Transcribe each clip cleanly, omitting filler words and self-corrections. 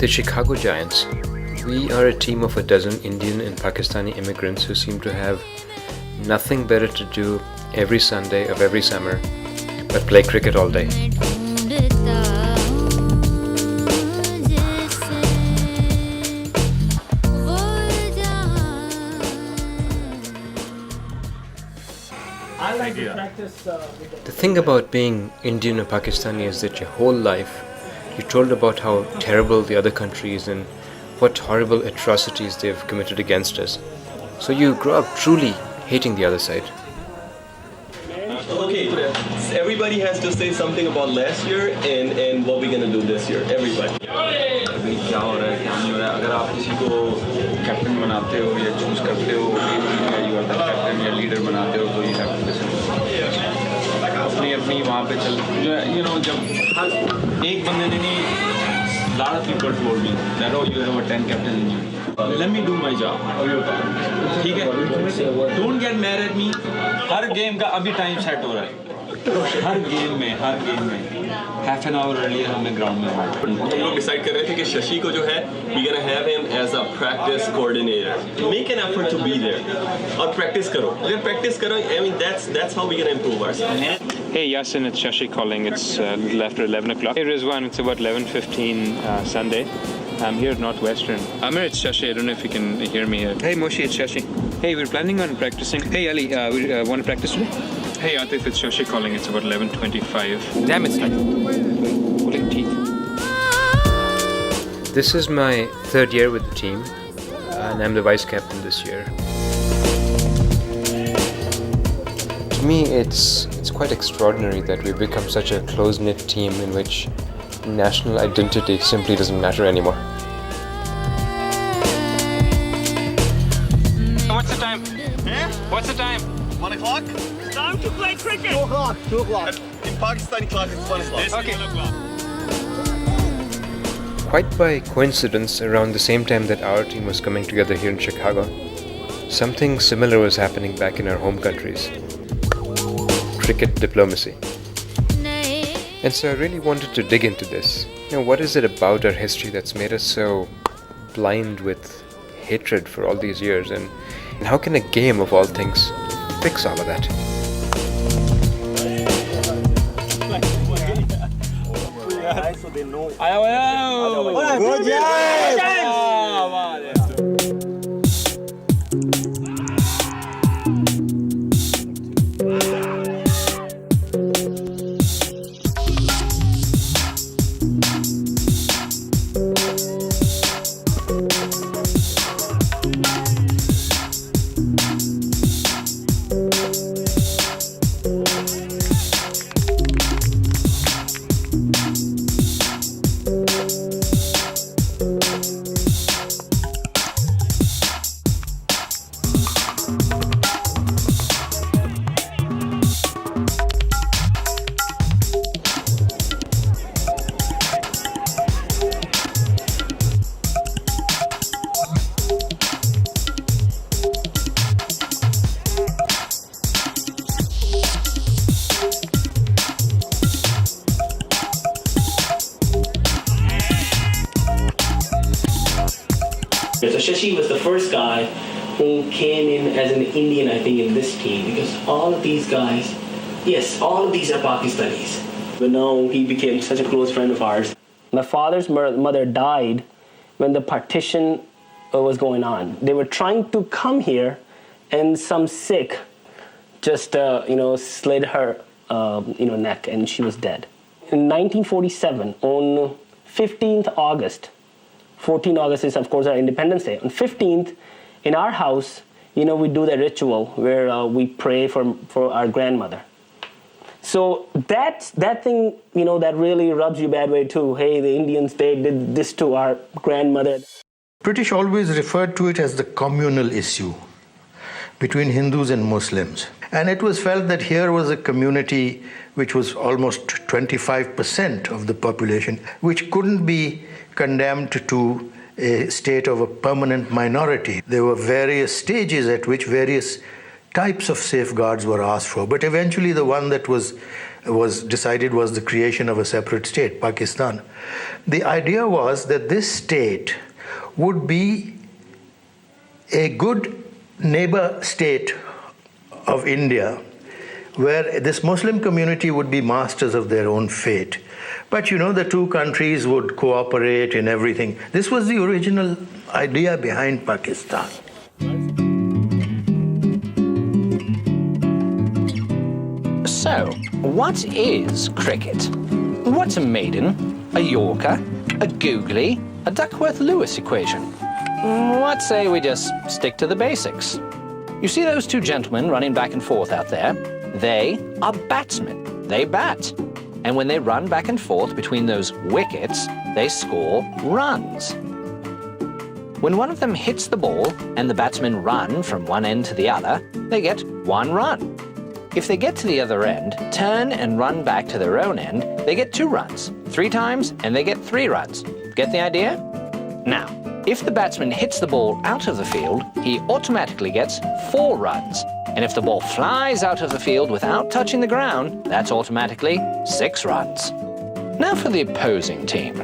The Chicago Giants. We are a team of a dozen Indian and Pakistani immigrants who seem to have nothing better to do every Sunday of every summer but play cricket all day. The thing about being Indian or Pakistani is that your whole life you're told about how terrible the other country is and what horrible atrocities they've committed against us. So you grow up truly hating the other side. Okay, everybody has to say something about last year and what we're gonna do this year. Everybody. अभी क्या हो रहा है क्या नहीं हो रहा है अगर आप किसी को कैप्टन बनाते हो या चूज करते हो यू आर द कैप्टन या लीडर बनाते हो तो यू हैव टू लिसन अपनी अपनी वहाँ पे चल जो यू नो जब हर एक बंदे ने नहीं lot of people told me that oh you have a 10 captain in you let me do my job ठीक है don't get mad at me her game का अभी टाइम सेट हो रहा है हर गेम में half an hour earlier हमें ground में हम लोग डिसाइड कर रहे थे कि शशि को जो है we gonna have him as a practice coordinator. Make an effort to be there और practice करो अगर practice करो I mean that's how we gonna improve ourselves. Hey Yasin, it's Shashi calling. It's a little after 11 o'clock. Hey Rizwan, it's about 11:15 Sunday. I'm here at Northwestern. Amir, it's Shashi. I don't know if you can hear me here. Hey Moshi, it's Shashi. Hey, we're planning on practicing. Hey Ali, we want to practice today? Hey Atif, it's Shashi calling. It's about 11:25. Damn, it's like pulling teeth. This is my third year with the team and I'm the vice captain this year. To me, it's quite extraordinary that we've become such a close-knit team in which national identity simply doesn't matter anymore. What's the time? What's the time? 1 o'clock? Time to play cricket! 2 o'clock. 2 o'clock. In Pakistani clock, it's 1 o'clock. Okay. Quite by coincidence, around the same time that our team was coming together here in Chicago, something similar was happening back in our home countries. Cricket diplomacy. And so I really wanted to dig into this. What is it about our history that's made us so blind with hatred for all these years? And how can a game of all things fix all of that? So they know. Good So Shashi was the first guy who came in as an Indian, I think, in this team because all of these guys, yes, all of these are Pakistanis. But now he became such a close friend of ours. My father's mother died when the partition was going on. They were trying to come here, and some Sikh just, slid her, neck, and she was dead. In 1947, on 15th August, 14th August is, of course, our Independence Day. On 15th, in our house, we do the ritual where we pray for our grandmother. So that thing, that really rubs you bad way too. Hey, the Indians, they did this to our grandmother. British always referred to it as the communal issue between Hindus and Muslims. And it was felt that here was a community which was almost 25% of the population, which couldn't be condemned to a state of a permanent minority. There were various stages at which various types of safeguards were asked for, but eventually the one that was was decided was the creation of a separate state, Pakistan. The idea was that this state would be a good neighbor state of India, where this Muslim community would be masters of their own fate. But you know, the two countries would cooperate in everything. This was the original idea behind Pakistan. So, what is cricket? What's a maiden, a yorker, a googly, a Duckworth-Lewis equation? What say we just stick to the basics? You see those two gentlemen running back and forth out there? They are batsmen. They bat. And when they run back and forth between those wickets, they score runs. When one of them hits the ball and the batsmen run from one end to the other, they get 1 run. If they get to the other end, turn and run back to their own end, they get 2 runs. 3 times and they get 3 runs. Get the idea? Now, if the batsman hits the ball out of the field, he automatically gets 4 runs. And if the ball flies out of the field without touching the ground, that's automatically 6 runs. Now for the opposing team.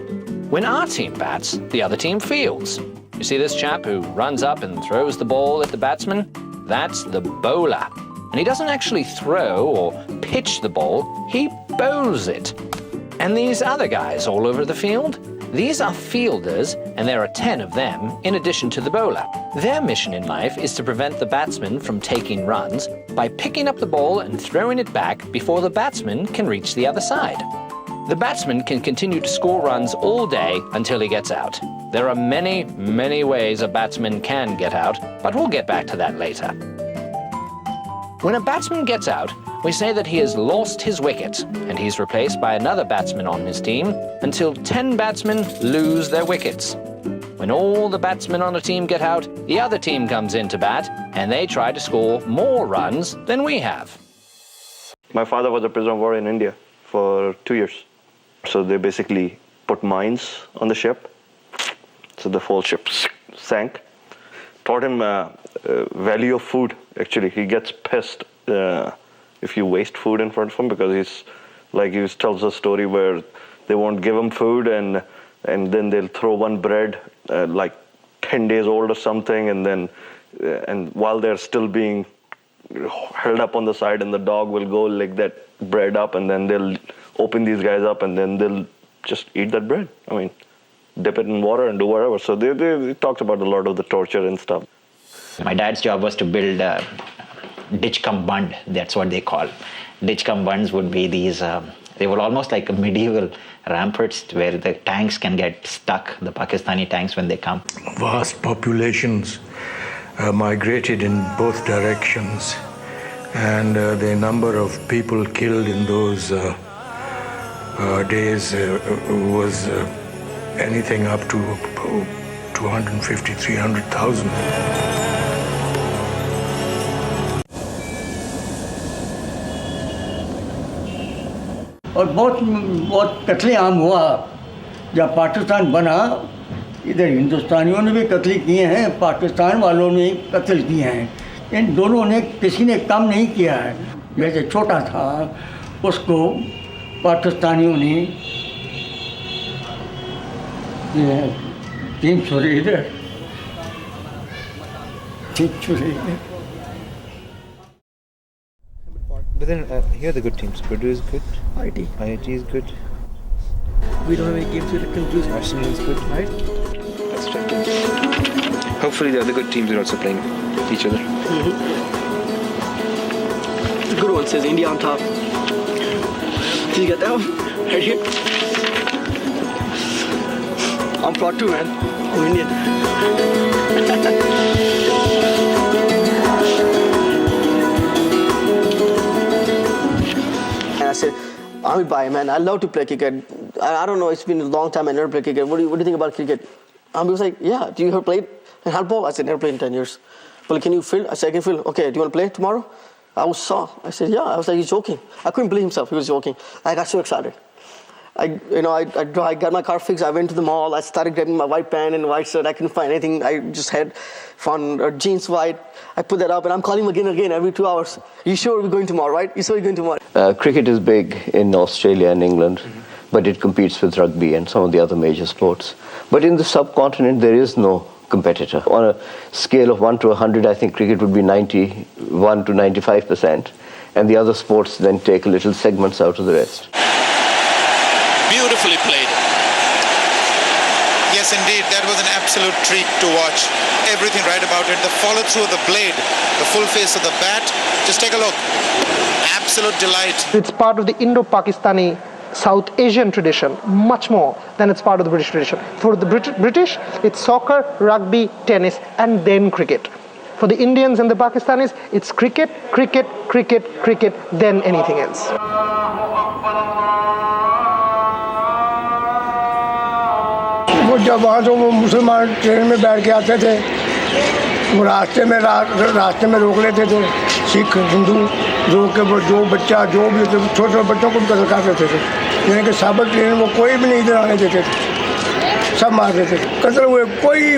When our team bats, the other team fields. You see this chap who runs up and throws the ball at the batsman? That's the bowler. And he doesn't actually throw or pitch the ball, he bowls it. And these other guys all over the field? These are fielders, and there are 10 of them in addition to the bowler. Their mission in life is to prevent the batsman from taking runs by picking up the ball and throwing it back before the batsman can reach the other side. The batsman can continue to score runs all day until he gets out. There are many, many ways a batsman can get out, but we'll get back to that later. When a batsman gets out, we say that he has lost his wicket, and he's replaced by another batsman on his team until 10 batsmen lose their wickets. When all the batsmen on a team get out, the other team comes in to bat, and they try to score more runs than we have. My father was a prisoner of war in India for 2 years. So they basically put mines on the ship. So the whole ship sank. Taught him value of food, actually. He gets pissed if you waste food in front of him, because he tells a story where they won't give him food, and then they'll throw one bread like 10 days old or something, and while they're still being held up on the side, and the dog will go lick that bread up, and then they'll open these guys up, and then they'll just eat that bread. I mean, dip it in water and do whatever. So they talked about a lot of the torture and stuff. My dad's job was to build a ditch cum bund, that's what they call. Ditch cum bunds would be these, they were almost like medieval ramparts where the tanks can get stuck, the Pakistani tanks when they come. Vast populations migrated in both directions, and the number of people killed in those days was anything up to 250, 300,000. और बहुत कत्लेआम हुआ जब पाकिस्तान बना। इधर हिंदुस्तानियों ने भी कत्ल किए हैं, पाकिस्तान वालों ने कत्ल किए हैं। इन दोनों ने किसी ने कम नहीं किया है। जैसे छोटा था उसको पाकिस्तानियों ने 3 छुरे इधर 3 छुरे इधर। But then here are the good teams. Purdue is good. IIT is good. We don't have any games to conclude. Arsenal is good. Right? That's right. Hopefully the other good teams are also playing each other. The good one says India on top. Did you get that one? Right here. I'm proud too, man. I'm Indian. I said, I'll buy, man. I love to play cricket. I don't know, it's been a long time I never played cricket. What do you think about cricket? He was like, yeah, do you ever play handball? I said, never played in 10 years. Well, can you field? I said, I can field. Okay, do you want to play tomorrow? I said, yeah. I was like, he's joking. I couldn't believe himself. He was joking. I got so excited. I got my car fixed. I went to the mall. I started grabbing my white pant and white shirt. I couldn't find anything. I just had found jeans white. I put that up, and I'm calling him again every 2 hours. You sure we're going tomorrow, right? You sure you're going tomorrow? Cricket is big in Australia and England, but it competes with rugby and some of the other major sports. But in the subcontinent, there is no competitor. On a scale of 1 to 100, I think cricket would be 91 to 95%, and the other sports then take little segments out of the rest. Beautifully played. Yes, indeed, that was an absolute treat to watch. Everything right about it. The follow through of the blade, the full face of the bat. Just take a look. Absolute delight. It's part of the Indo-Pakistani South Asian tradition, much more than it's part of the British tradition. For the British, it's soccer, rugby, tennis, and then cricket. For the Indians and the Pakistanis, it's cricket, cricket, cricket, cricket, then anything else. वो जब वहाँ से वो मुसलमान train में बैठ के आते थे, वो रास्ते में रोक लेते थे, सिख हिंदू रोक के वो जो बच्चा जो भी होते छोटे छोटे बच्चों को भी कत्ल कर देते थे, यानी कि साबर ट्रेन वो कोई भी नहीं इधर आने देते थे, सब मार देते थे। कत्ल हुए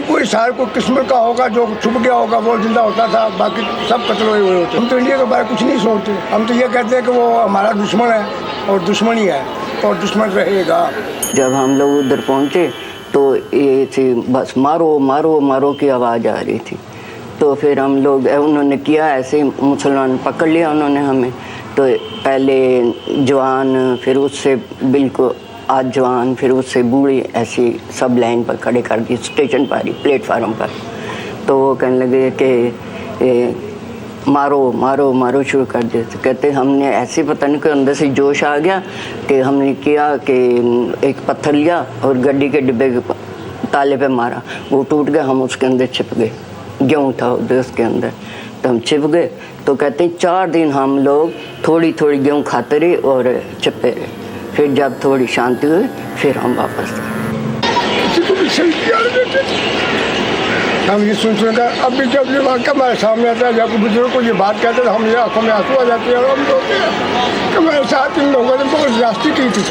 कोई साल को किस्मत का होगा जो छुप गया होगा वो जिंदा होता था, बाकी सब कत्ल हुए होते। हम तो इंडिया के बारे में कुछ नहीं सोचते, हम तो ये कहते हैं कि वो हमारा दुश्मन है और दुश्मन ही है और दुश्मन रहेगा। जब हम लोग उधर पहुँचे तो ये थी बस मारो मारो मारो की आवाज़ आ रही थी। तो फिर हम लोग उन्होंने किया ऐसे, मुसलमान पकड़ लिया उन्होंने हमें। तो पहले जवान, फिर उससे बिल्कुल आज जवान, फिर उससे बूढ़ी, ऐसी सब लाइन पर खड़े कर दी स्टेशन पर ही, प्लेटफार्म पर। तो वो कहने लगे कि मारो मारो मारो शुरू कर दिए। तो कहते हमने ऐसे पता नहीं, कोई अंदर से जोश आ गया कि हमने किया कि एक पत्थर लिया और गाड़ी के डिब्बे के ताले पे मारा, वो टूट गया, हम उसके अंदर छिप गए। गेहूँ था उधर उसके अंदर, तो हम छिप गए। तो कहते हैं 4 दिन हम लोग थोड़ी थोड़ी गेहूँ खाते रहे और छिपे रहे। फिर जब थोड़ी शांति हुई फिर हम वापस आए। हम ये सुनकर अब भी जब ये वाक़या हमारे सामने आता है, जब बुजुर्ग को ये बात कहते हैं तो हम ये आंखों में आंसू आ जाते हैं और हम लोग कि हमारे साथ इन लोगों ने बहुत ज़्यादती की थी।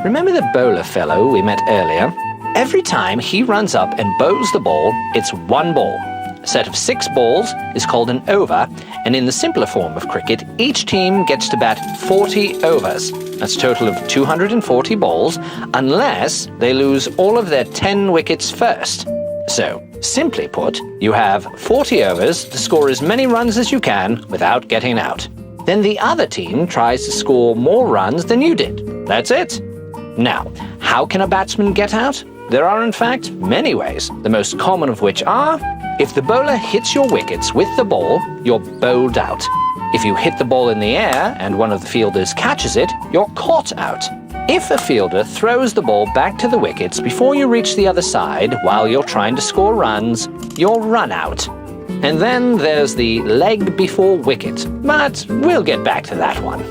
Remember the bowler fellow we met earlier? Every time he runs up and bowls the ball, it's one ball. A set of 6 balls is called an over, and in the simpler form of cricket, each team gets to bat 40 overs. That's a total of 240 balls, unless they lose all of their 10 wickets first. So, simply put, you have 40 overs to score as many runs as you can without getting out. Then the other team tries to score more runs than you did. That's it. Now, how can a batsman get out? There are in fact many ways, the most common of which are: if the bowler hits your wickets with the ball, you're bowled out. If you hit the ball in the air and one of the fielders catches it, you're caught out. If a fielder throws the ball back to the wickets before you reach the other side while you're trying to score runs, you're run out. And then there's the leg before wicket, but we'll get back to that one.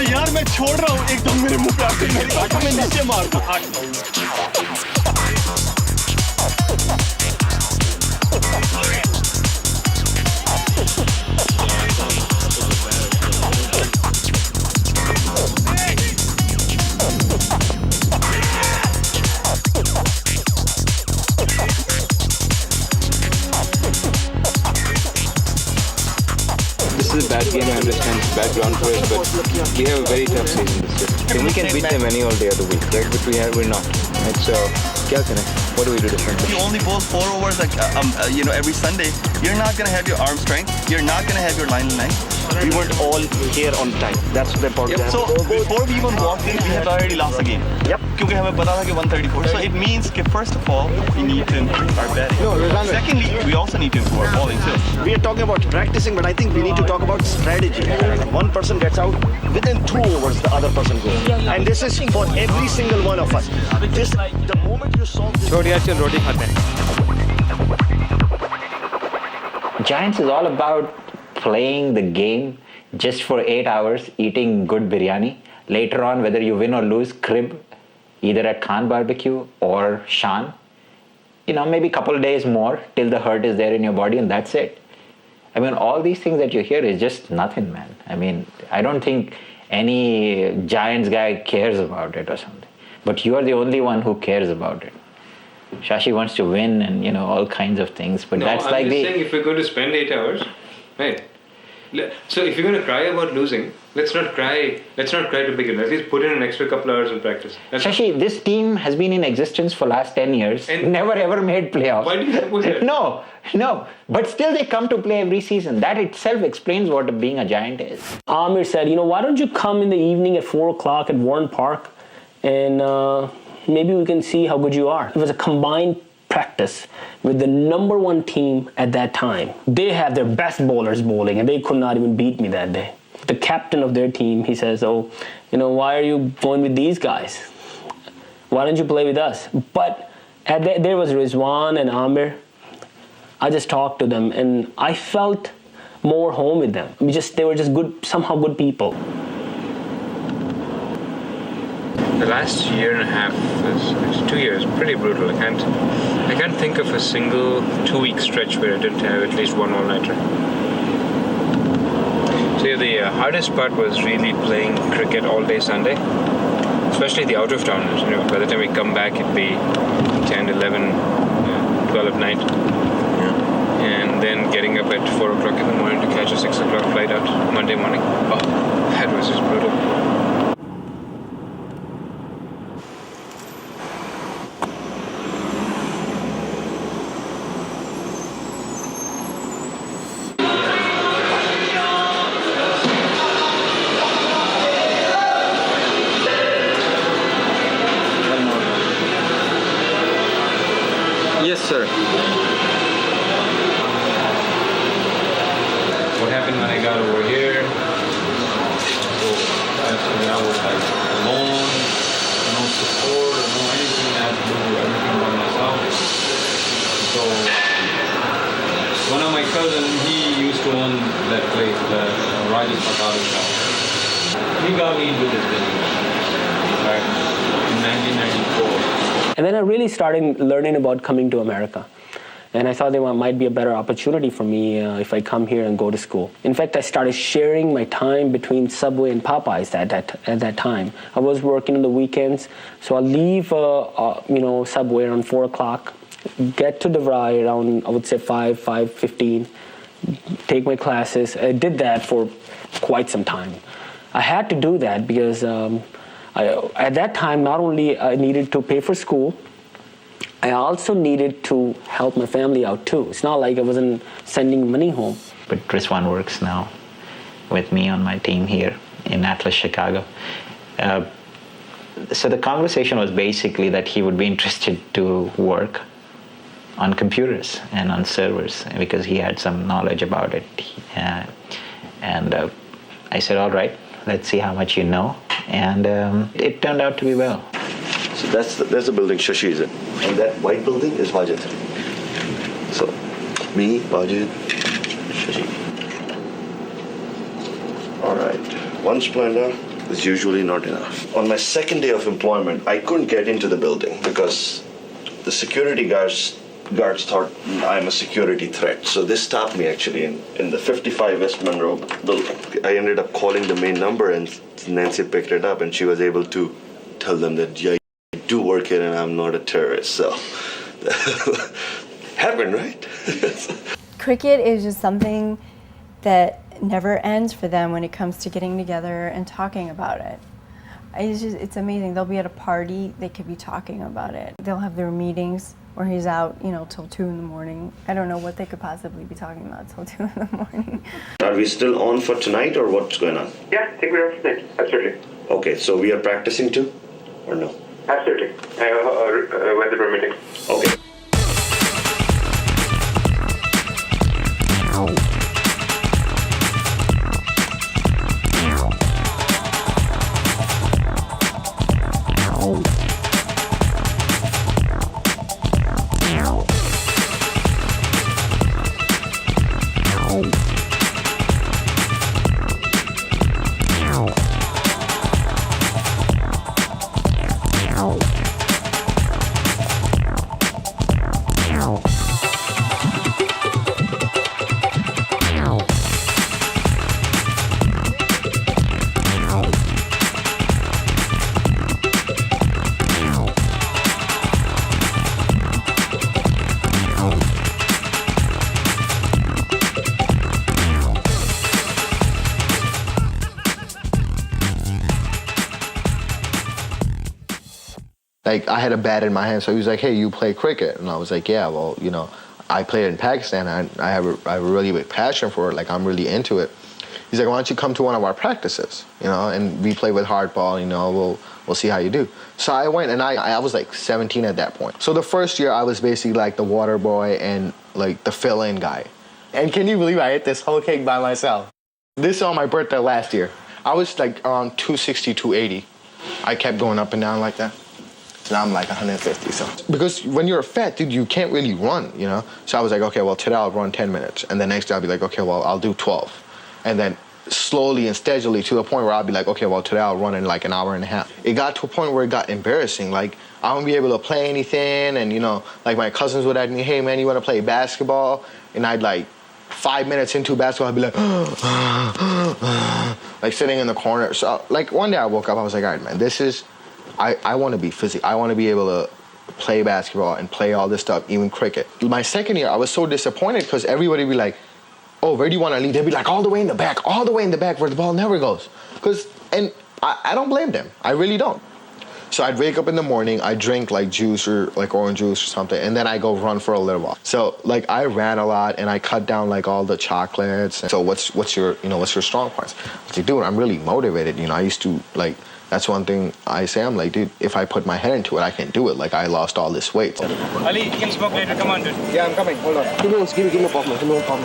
यार मैं छोड़ रहा हूँ, एकदम मेरे मुंह पे आके मेरी आंखों में नीचे मार दो। again, I understand it's background for us, but we have a very tough season this year. If we can beat them any all day of the week, right? But we're not. Right? So, what do we do differently? If you only bowl 4 overs every Sunday, you're not going to have your arm strength. You're not going to have your line length. We weren't all here on time. That's the important. Yep. So before we even walked in, we had already lost the game. Yep. Because हमें पता था कि 134. So it means that first of all, we need to improve our batting. No, secondly, we also need to improve our bowling too. We are talking about practicing, but I think we need to talk about strategy. One person gets out, within 2 overs, the other person goes. And this is for every single one of us. The moment you solve this... roti khate hain. Giants is all about playing the game just for 8 hours, eating good biryani. Later on, whether you win or lose, crib, either at Khan Barbecue or Shan. Maybe a couple of days more till the hurt is there in your body, and that's it. I mean, all these things that you hear is just nothing, man. I mean, I don't think any Giants guy cares about it or something. But you are the only one who cares about it. Shashi wants to win and, all kinds of things. But that's I'm just saying, if we're going to spend 8 hours, right? So if you're going to cry about losing, let's not cry to begin. At least put in an extra couple hours of practice. Shashi, this team has been in existence for last 10 years. And never ever made playoffs. Why do you suppose that? No. But still they come to play every season. That itself explains what being a Giant is. Amir said, why don't you come in the evening at 4 o'clock at Warren Park and maybe we can see how good you are. It was a combined practice with the number 1 team at that time. They have their best bowlers bowling and they could not even beat me that day. The captain of their team, he says, why are you going with these guys? Why don't you play with us? But there was Rizwan and Amir. I just talked to them and I felt more home with them. They were just good, somehow good people. The last year and a half, 2 years, pretty brutal. I can't think of a single 2-week stretch where I didn't have at least one all-nighter. So the hardest part was really playing cricket all day Sunday, especially the out-of-towners. By the time we come back, it'd be 10, 11, 12 at night. And then getting up at 4 o'clock in the morning to catch a 6 o'clock flight out Monday morning. Oh, that was just brutal. Yes, sir. What happened when I got over here? So I was like alone, no support, no anything. I had to do everything by myself. So one of my cousins, he used to own that place, the Rajesh Patali shop. He got me into this business back in 1994. And then I really started learning about coming to America. And I thought there might be a better opportunity for me if I come here and go to school. In fact, I started sharing my time between Subway and Popeyes at that time. I was working on the weekends, so I'll leave Subway around 4 o'clock, get to DeVry around, I would say 5:15, take my classes. I did that for quite some time. I had to do that because at that time, not only I needed to pay for school, I also needed to help my family out too. It's not like I wasn't sending money home. But Rizwan works now with me on my team here in Atlas, Chicago. So the conversation was basically that he would be interested to work on computers and on servers because he had some knowledge about it. I said, all right, let's see how much you know. And it turned out to be well. So that's the building Shashi is in. And that white building is Wajid. So, me, Wajid, Shashi. All right. One splendor is usually not enough. On my second day of employment, I couldn't get into the building because the security guards thought I'm a security threat. So they stopped me actually in the 55 West Monroe building. I ended up calling the main number and Nancy picked it up and she was able to tell them that, yeah, I do work here and I'm not a terrorist. So, happened, right? Cricket is just something that never ends for them when it comes to getting together and talking about it. It's amazing. They'll be at a party, they could be talking about it. They'll have their meetings where he's out, till 2 in the morning. I don't know what they could possibly be talking about till 2 in the morning. Are we still on for tonight or what's going on? Yeah, I think we are tonight. Absolutely. Okay, so we are practicing too, or no? Absolutely. Weather permitting. Okay. Like, I had a bat in my hand, so he was like, hey, you play cricket? And I was like, yeah, well, I played in Pakistan, and I have a really big passion for it. Like, I'm really into it. He's like, why don't you come to one of our practices, and we play with hardball, we'll see how you do. So I went, and I was like 17 at that point. So the first year, I was basically like the water boy and like the fill-in guy. And can you believe I ate this whole cake by myself? This is on my birthday last year. I was like around 260, 280. I kept going up and down like that. So now I'm like 150. So because when you're a fat dude, you can't really run, So I was like, okay, well, today I'll run 10 minutes. And the next day I'll be like, okay, well, I'll do 12. And then slowly and steadily to the point where I'll be like, okay, well, today I'll run in like an hour and a half. It got to a point where it got embarrassing. Like, I wouldn't be able to play anything. And, like my cousins would ask me, hey, man, you want to play basketball? And I'd like, 5 minutes into basketball, I'd be like, like sitting in the corner. So like one day I woke up, I was like, all right, man, this is, I want to be physical. I want to be able to play basketball and play all this stuff, even cricket. My second year, I was so disappointed because everybody would be like, oh, where do you want to lead? They'd be like, all the way in the back where the ball never goes. And I don't blame them. I really don't. So I'd wake up in the morning, I'd drink like juice or like orange juice or something, and then I go run for a little while. So like I ran a lot and I cut down like all the chocolates. So what's your strong points? I was like, dude, I'm really motivated. I used to like, that's one thing I say. I'm like, dude, if I put my head into it, I can do it. Like I lost all this weight. Ali, you can smoke later. Come on, dude. Yeah, I'm coming. Hold on. Give me a pop, man. Give me a pop.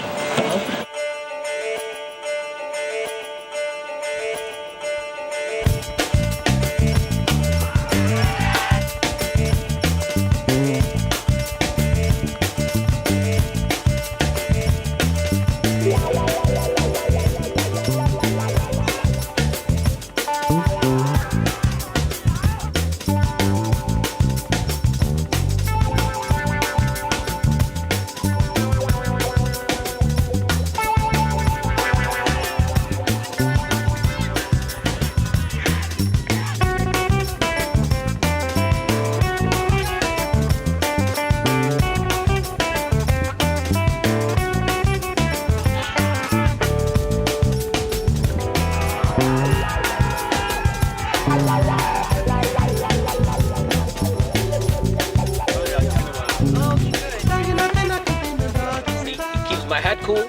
My head cool,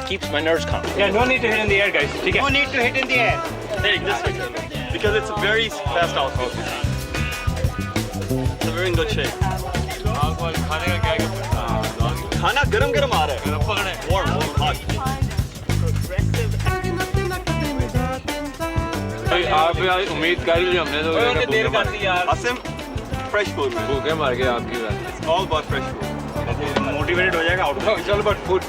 keeps my nerves calm. Yeah, no need to hit in the air, guys. No need to hit in the air. Hey, this way. Because it's a very fast outfit. It's a very good shape. खाना गरम आ रहा है. Warm, hot. आप यार उम्मीद कर ली हमने तो देर कर दी यार. Asim, fresh food man. भूखे मर गए आपकी बात. It's all about fresh food. Motivated हो जाएगा out. It's all about food.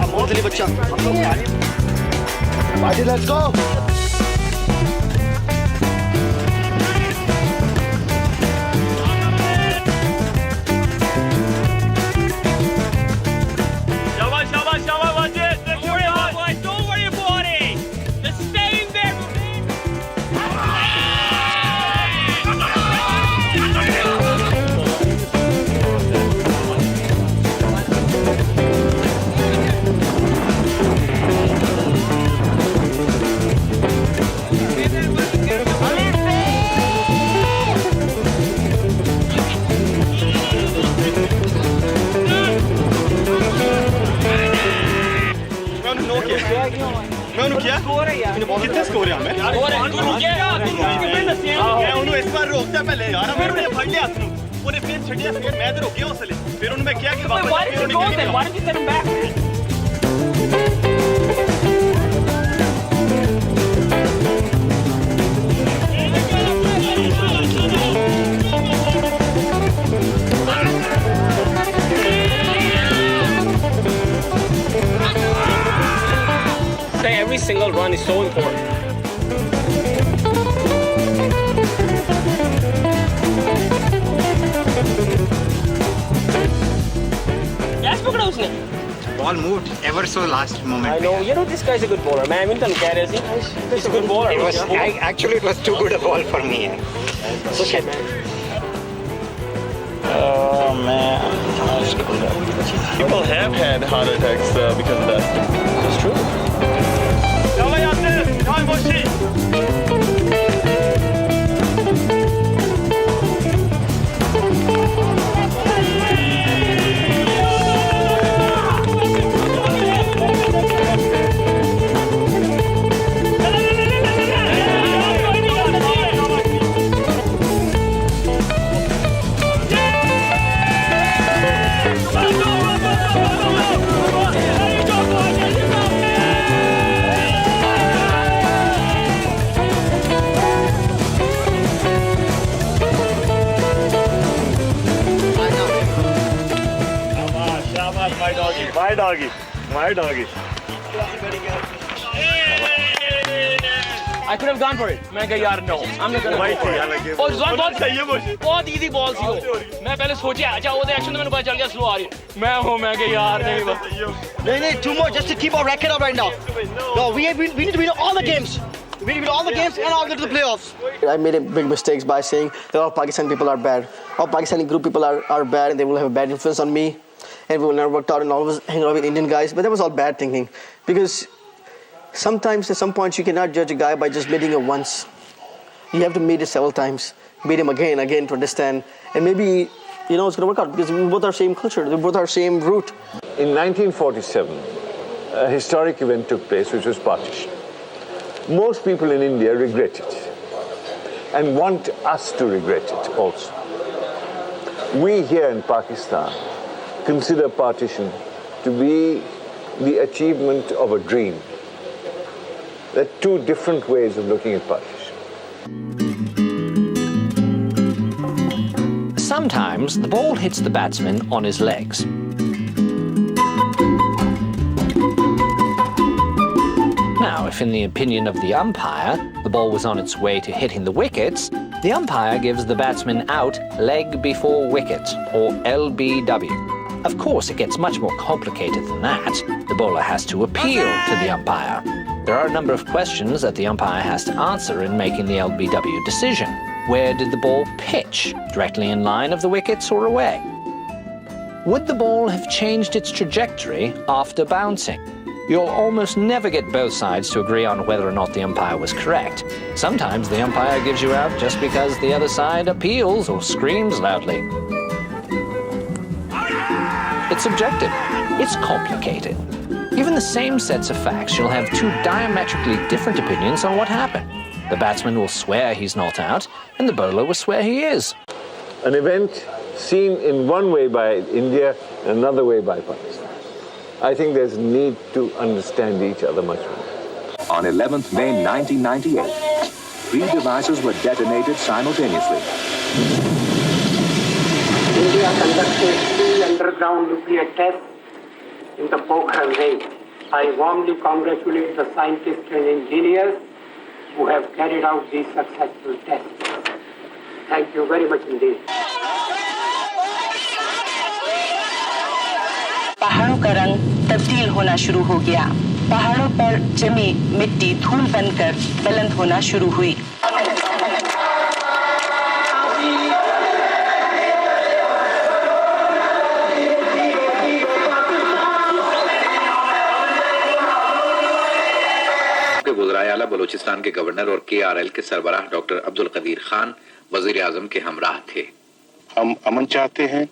अब बहुत जल्दी बच्चा. Buddy, let's go. मैं उन्हें नो किया मैं उन्हें किया कितने स्कोर है हमें मैं उन्हें इस बार रोकता पहले यार मैं उन्हें फड़ लिया उन्हें फिर छड़िया फिर मैं तो रोकिया उसले फिर उन्होंने किया कि वापस Every single run is so important. Yes, पकड़ा उसने. Ball moved ever so last moment. I know. You know this guy's a good bowler. मैं मिलता नहीं कह रहे थे. He's a good bowler. Actually, it was too good a ball for me. So shit, man. Oh man. People have had heart attacks because of that. That's true. My doggy. I could have gone for it. मैं कहा यार no. I'm not gonna go for it. और बहुत easy ball थी वो. मैं पहले सोचा अच्छा वो एक्शन में पता चल गया स्लो आ रही है. मैं कहा यार नहीं बस. नहीं 2 more just to keep our record up right now. No, we need to win all the games. We need to win all the games and all get to the playoffs. I made a big mistakes by saying that all Pakistani people are bad. All Pakistani group people are bad and they will have a bad influence on me. And we will never work out and always hang out with Indian guys. But that was all bad thinking. Because sometimes at some points you cannot judge a guy by just meeting him once. You have to meet him several times. Meet him again to understand. And maybe, it's going to work out because we both are same culture. We both are same root. In 1947, a historic event took place which was partition. Most people in India regret it and want us to regret it also. We here in Pakistan consider partition to be the achievement of a dream. There are two different ways of looking at partition. Sometimes the ball hits the batsman on his legs. Now, if in the opinion of the umpire, the ball was on its way to hitting the wickets, the umpire gives the batsman out leg before wicket, or LBW. Of course, it gets much more complicated than that. The bowler has to appeal to the umpire. There are a number of questions that the umpire has to answer in making the LBW decision. Where did the ball pitch? Directly in line of the wickets or away? Would the ball have changed its trajectory after bouncing? You'll almost never get both sides to agree on whether or not the umpire was correct. Sometimes the umpire gives you out just because the other side appeals or screams loudly. It's subjective. It's complicated. Given the same sets of facts, you'll have two diametrically different opinions on what happened. The batsman will swear he's not out, and the bowler will swear he is. An event seen in one way by India, another way by Pakistan. I think there's need to understand each other much more. On 11th May 1998, 3 devices were detonated simultaneously. India conducted 3 underground nuclear tests in the Pokhran range. I warmly congratulate the scientists and engineers who have carried out these successful tests. Thank you very much indeed. पहाड़ों का रंग तब्दील होना शुरू हो गया। पहाड़ों पर जमी मिट्टी धूल बनकर बुलंद होना शुरू हुई। गुजरायाला बलूचिस्तान के गवर्नर और KRL के सरबराह डॉक्टर अब्दुल कदीर खान वजीर आजम के हमराह थे। हम अमन चाहते हैं।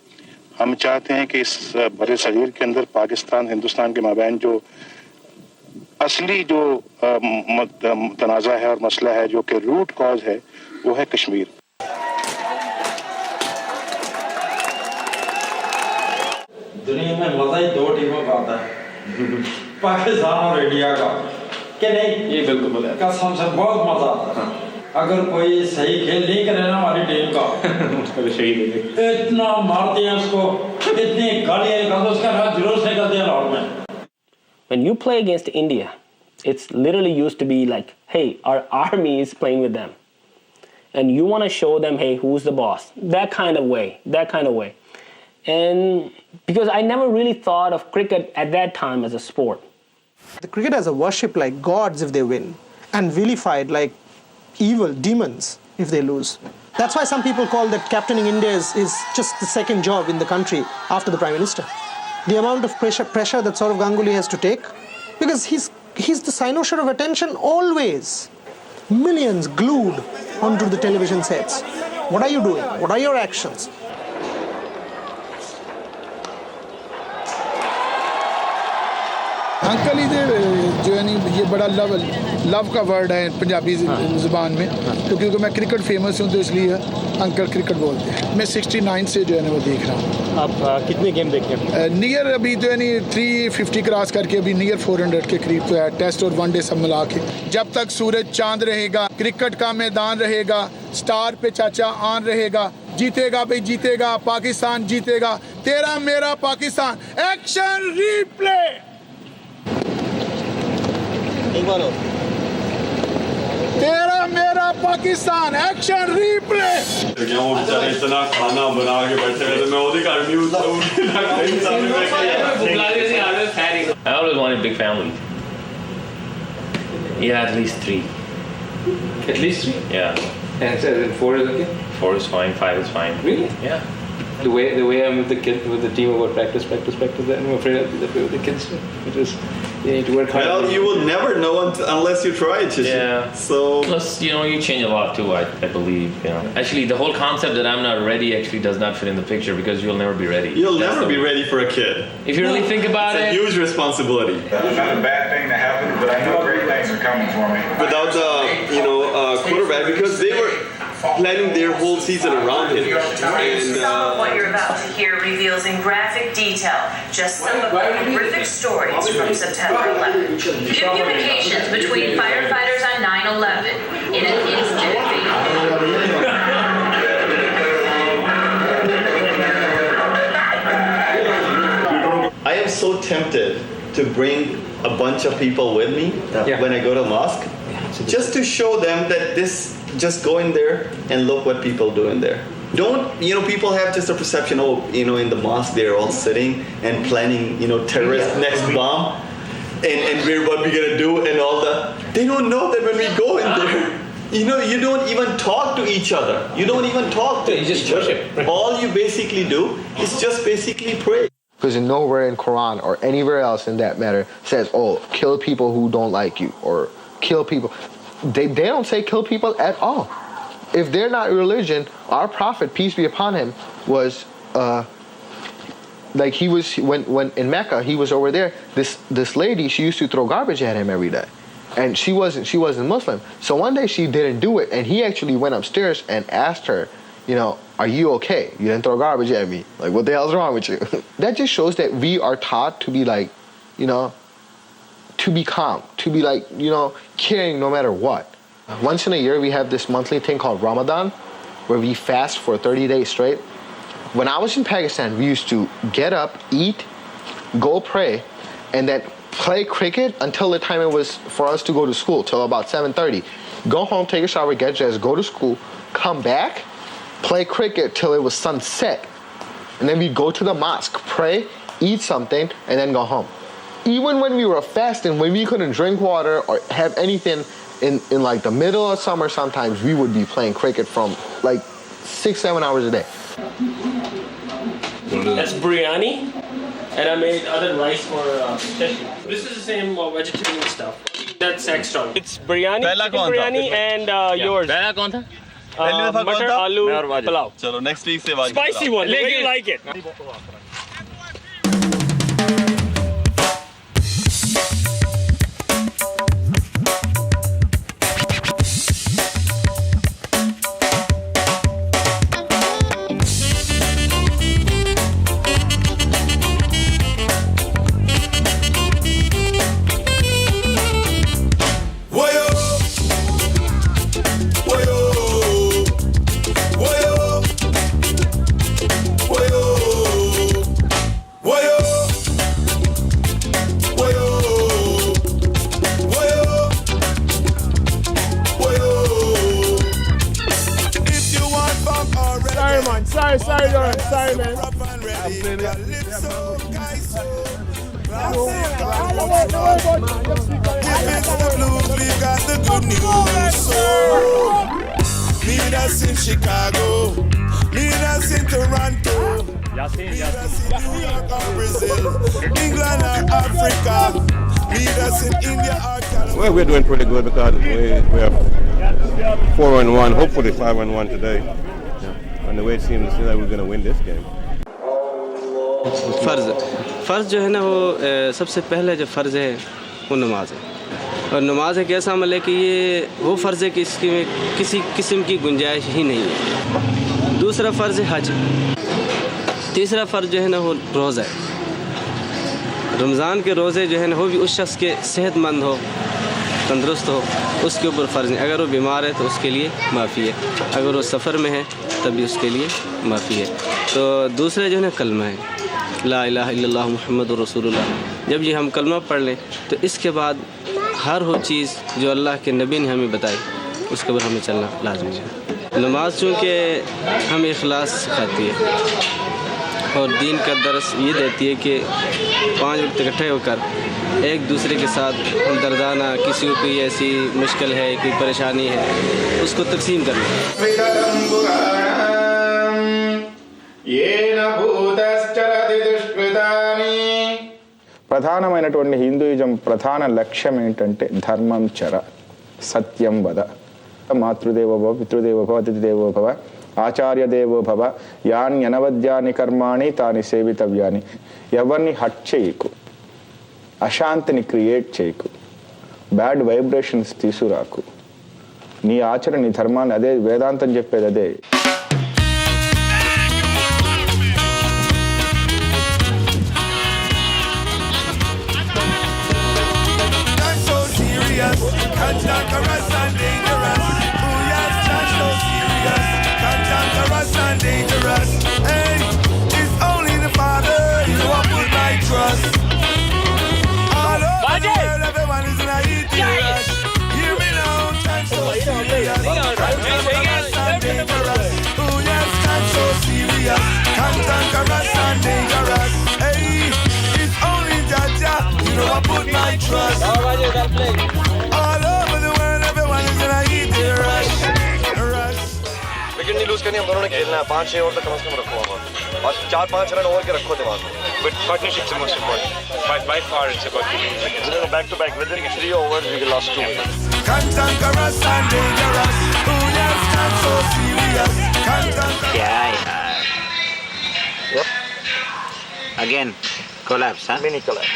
हम चाहते हैं कि इस बड़े शरीर के अंदर पाकिस्तान हिंदुस्तान के माबैन जो असली जो तनाज़ा है और मसला है जो कि रूट कॉज है वो है कश्मीर। दुनिया में मजा ही दो टीमों का आता है, पाकिस्तान और इंडिया का, कि नहीं? ये बिल्कुल बोले, कसम से बहुत मजा आता है। अगर कोई सही खेल नहीं करे ना हमारी टीम का, उसका भी शहीद है। इतना मारते हैं उसको, इतनी गालियां निकालते, उसका रात जुलूस निकलते हैं लाहौर में। When you play against India, it's literally used to be like, hey, our army is playing with them. And you want to show them, hey, who's the boss? That kind of way. And because I never really thought of cricket at that time as a sport. The cricketers are worshipped like gods if they win, and vilified like evil demons if they lose. That's why some people call that captaining India is just the second job in the country after the Prime Minister. The amount of pressure that Sourav Ganguly has to take, because he's the cynosure of attention always. Millions glued onto the television sets. What are you doing? What are your actions? Uncle जो है नहीं ये बड़ा love का word है पंजाबी ज़ुबान में, तो क्योंकि मैं क्रिकेट फेमस हूँ तो इसलिए अंकल क्रिकेट बोलते हैं। मैं 69 से जो है ना वो देख रहा हूँ। आप कितने गेम देखे हैं? नियर अभी जो है नहीं 350 क्रॉस करके अभी नियर 400 के करीब तो है, टेस्ट और वनडे सब मिला के। जब तक सूरज चांद रहेगा, क्रिकेट का मैदान रहेगा, स्टार पे चाचा ऑन रहेगा, जीतेगा भाई जीतेगा, पाकिस्तान जीतेगा, तेरा मेरा पाकिस्तान। Action replay. तेरा मेरा पाकिस्तान, एक्शन रीप्ले। वो बेचारे इतना खाना बना के बैठे हुए थे, मैं उन्हीं का news I always wanted big family. Yeah, at least 3. At least 3? Yeah. And so 4 is okay? 4 is fine, 5 is fine. Really? Yeah. The way I'm with the team about practice, then I'm afraid I'll be that way with the kids. You need to work hard. Well, you will never know unless you try it. Yeah. So plus, you change a lot too. I believe. Actually, the whole concept that I'm not ready actually does not fit in the picture because you'll never be ready. You'll never be ready for a kid. If you really think about it's it, a huge responsibility. That's not a bad thing to happen, but I know great things are coming for me. Without quarterback, because they were planning their whole season around him. Some of what you're about to hear reveals in graphic detail just some of the horrific stories from September 11th. The communications between firefighters on 9/11 in an instant I am so tempted to bring a bunch of people with me when I go to mosque, just to show them that just go in there and look what people do in there. Don't, people have just a perception, in the mosque they're all sitting and planning, terrorist next bomb and what we're gonna do and all that. They don't know that when we go in there, you don't even talk to each other. You don't even talk to each other. All you basically do is just basically pray. Because nowhere in Quran or anywhere else in that matter says, kill people who don't like you or kill people. They don't say kill people at all. If they're not religion, our Prophet, peace be upon him, was when in Mecca he was over there. This lady, she used to throw garbage at him every day, and she wasn't Muslim. So one day she didn't do it, and he actually went upstairs and asked her, are you okay? You didn't throw garbage at me. Like, what the hell's wrong with you? That just shows that we are taught to be like, to be calm, to be like, caring no matter what. Once in a year, we have this monthly thing called Ramadan, where we fast for 30 days straight. When I was in Pakistan, we used to get up, eat, go pray, and then play cricket until the time it was for us to go to school, till about 7:30. Go home, take a shower, get dressed, go to school, come back, play cricket till it was sunset. And then we'd go to the mosque, pray, eat something, and then go home. Even when we were fasting, when we couldn't drink water or have anything, in like the middle of summer sometimes, we would be playing cricket from like 6-7 hours a day. That's biryani, and I made other rice for Shashi. This is the same vegetarian stuff. That's extra. It's biryani, chicken biryani, and yours. पहला कौन था? Butter aloo pulao. चलो next week से बात Spicy one. The way you like it. Sorry, Lawrence. Sorry, man. We got the good news. So, meet us in Chicago, meet us in Toronto, meet us in New York or Brazil, England or Africa, meet us in India or California. Well, we're doing pretty good because we're 4-1, hopefully 5-1 today. And the way it seems like we're going to win this game. फ़र्ज़ जो है ना वो सबसे पहले जो फ़र्ज़ है वो नमाज है और नमाज एक ऐसा अमल है कि ये वो फ़र्ज़ है कि इसकी किसी किस्म की गुंजाइश ही नहीं है। दूसरा फ़र्ज़ है हज। तीसरा फ़र्ज़ जो है ना वो रोज़ा है। रमज़ान के रोज़े जो है ना वो भी उस शख्स के सेहतमंद हो, तंदुरुस्त हो, उसके ऊपर फ़र्ज़ नहीं। अगर वो बीमार है तो उसके लिए माफ़ी है, अगर वो सफ़र में है तब भी उसके लिए माफ़ी है। तो दूसरा जो है ना कलमा है, ला इलाहा इल्लल्लाह मुहम्मदुर रसूलुल्लाह। जब ये हम कलमा पढ़ लें तो इसके बाद हर वो चीज़ जो अल्लाह के नबी ने हमें बताई उसके ऊपर हमें चलना लाज़मी है। नमाज चूँकि हमें इखलास सिखाती है और दीन का दर्स ये देती है कि 5 वक्त इकट्ठे होकर एक दूसरे के साथ हमदर्दाना, किसी को कोई ऐसी मुश्किल है, कोई परेशानी है, उसको तकसीम करना। ప్రధానమైనటువంటి హిందూయిజం ప్రధాన లక్ష్యం ఏంటంటే ధర్మం చర, సత్యం వద, మాతృదేవోభవ, పితృదేవోభవ, అతిథిదేవోభవ, ఆచార్యదేవోభవ, యాన్యనవద్యాని కర్మాణి తాని సేవితవ్యాని. ఎవరిని హట్ చేయకు, అశాంతిని క్రియేట్ చేయకు, బ్యాడ్ వైబ్రేషన్స్ తీసుకురాకు, నీ ఆచరణ నీ ధర్మాన్ని, అదే వేదాంతం చెప్పేది అదే. Cantankerous and dangerous. Oh yes, that's so serious. Cantankerous and dangerous. Hey, it's only the Father, you know I put my trust. All over the world, everyone is in a heat rush. Hear me now, that's so serious. Cantankerous and dangerous. Oh yes, that's so serious. Cantankerous and dangerous. Hey, it's only Jaja, you know I put my trust. All over the world, everyone is in a heat rush. Wicket नहीं loose करनी, हम दोनों ने खेलना है। 5-6 over तक कम से कम रखो हमारा, और 4-5 रन ओवर के रखो दिमाग में। But partnership is the most important. By far, it's about winning. Back to back, within 3 overs, we lost 2 wickets. Cantankerous and dangerous. Oh yes, that's so serious. Yeah. Yep. Again, collapse, huh? Mini collapse.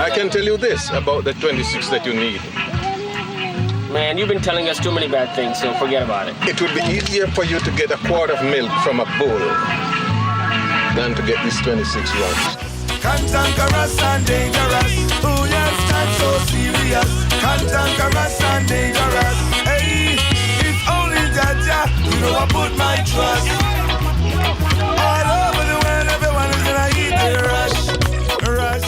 I can tell you this about the 26 that you need. Man, you've been telling us too many bad things, so forget about it. It would be easier for you to get a quart of milk from a bull than to get these 26 runs. Cantankerous and dangerous. Oh yes, that's so serious. Cantankerous and dangerous. Hey, it's only Jaja, you know I put my trust. All over the world, everyone is in a heat rush. Rush.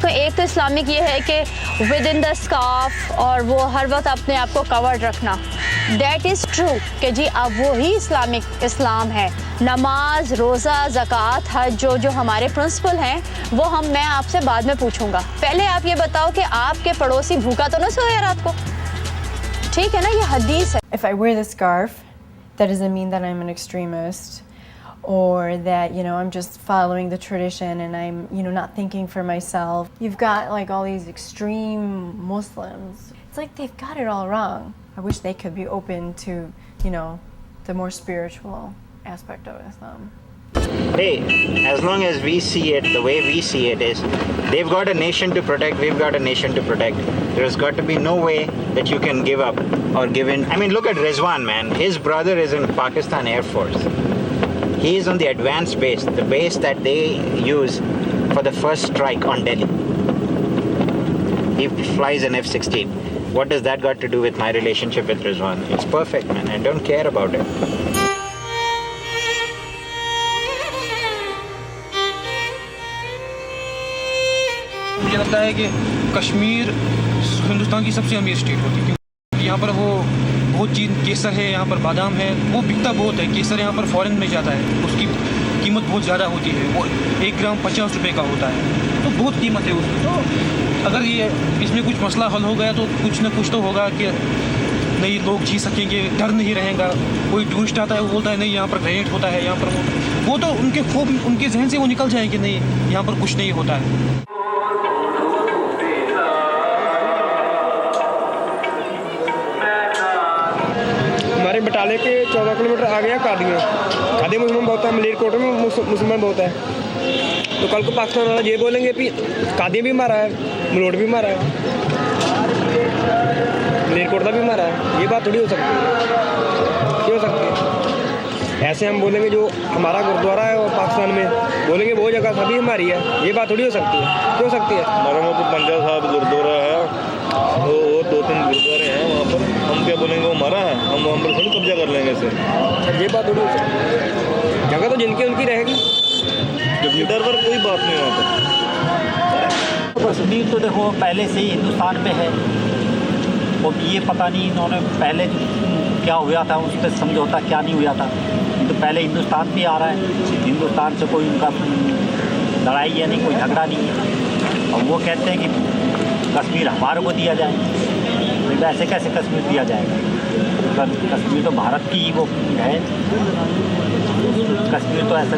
तो एक तो Islamic ये है कि with in the scarf और वो हर वक्त अपने आप को कवर्ड रखना, दैट इज़ ट्रू कि जी अब वही इस्लामिक इस्लाम है। नमाज, रोज़ा, ज़कात, हज जो हमारे प्रिंसिपल हैं वो मैं आपसे बाद में पूछूंगा। पहले आप ये बताओ कि आपके पड़ोसी भूखा तो ना सोया रात को, ठीक है ना, ये हदीस है। If I wear the scarf, that doesn't mean that I'm an extremist or that, you know, I'm just following the tradition and I'm, you know, not thinking for myself. You've got like all these extreme Muslims. It's like they've got it all wrong. I wish they could be open to, you know, the more spiritual aspect of Islam. Hey, as long as we see it the way we see it is, they've got a nation to protect, we've got a nation to protect. There's got to be no way that you can give up or give in. I mean, look at Rizwan, man. His brother is in Pakistan Air Force. He is on the advanced base, the base that they use for the first strike on Delhi. He flies an F-16. What does that got to do with my relationship with Rizwan? It's perfect, man. I don't care about it. मुझे लगता है कि कश्मीर हिंदुस्तान की सबसे अमीर state होती है क्योंकि यहाँ पर वो बहुत चीज़ केसर है, यहाँ पर बादाम है, वो बिकता बहुत है। केसर यहाँ पर फॉरेन में जाता है, उसकी कीमत बहुत ज़्यादा होती है, वो 1 ग्राम 50 रुपये का होता है, तो बहुत कीमत है उसकी। तो अगर ये इसमें कुछ मसला हल हो गया तो कुछ ना कुछ तो होगा कि नहीं लोग जी सकेंगे, डर नहीं रहेगा। कोई टूरिस्ट आता है वो बोलता है नहीं यहाँ पर ग्रेनेड होता है, यहाँ पर वो तो उनके खौफ उनके जहन से वो निकल जाए कि नहीं यहाँ पर कुछ नहीं होता है। हमारे बटाले के 14 किलोमीटर आ गया कादी मुसलमान बहुत है, मलेरकोट में मुसलमान बहुत है। तो कल को पाकिस्तान वाला ये बोलेंगे कि कादी भी मारा है, मलोट भी मारा है, मलेरकोट भी मारा है, ये बात थोड़ी हो सकती है। क्यों हो सकती है? ऐसे हम बोलेंगे जो हमारा गुरुद्वारा है और पाकिस्तान में बोलेंगे वो जगह सभी हमारी है, ये बात थोड़ी हो सकती है। क्यों हो सकती है? हमारा वो तो पंजाब साहब गुरुद्वारा है, वो 2-3 गुरुद्वारे हैं वहाँ पर, हम क्या बोलेंगे वो हमारा है, हम वहाँ पर थोड़ी कब्जा कर लेंगे इसे। ये बात थोड़ी हो सकती है। जगह तो जिनकी उनकी रहेगी, इधर पर कोई बात नहीं वहाँ पर। कश्मीर तो देखो पहले से ही हिंदुस्तान में है, और ये पता नहीं इन्होंने पहले क्या हुआ था उस पर समझौता क्या नहीं हुआ था। तो पहले हिंदुस्तान भी आ रहा है, हिंदुस्तान से कोई उनका लड़ाई है नहीं, कोई झगड़ा नहीं है, और वो कहते हैं कि कश्मीर हमारे को दिया जाए। तो ऐसे कैसे कश्मीर दिया जाएगा? कश्मीर तो भारत की ही वो है, कश्मीर तो ऐसा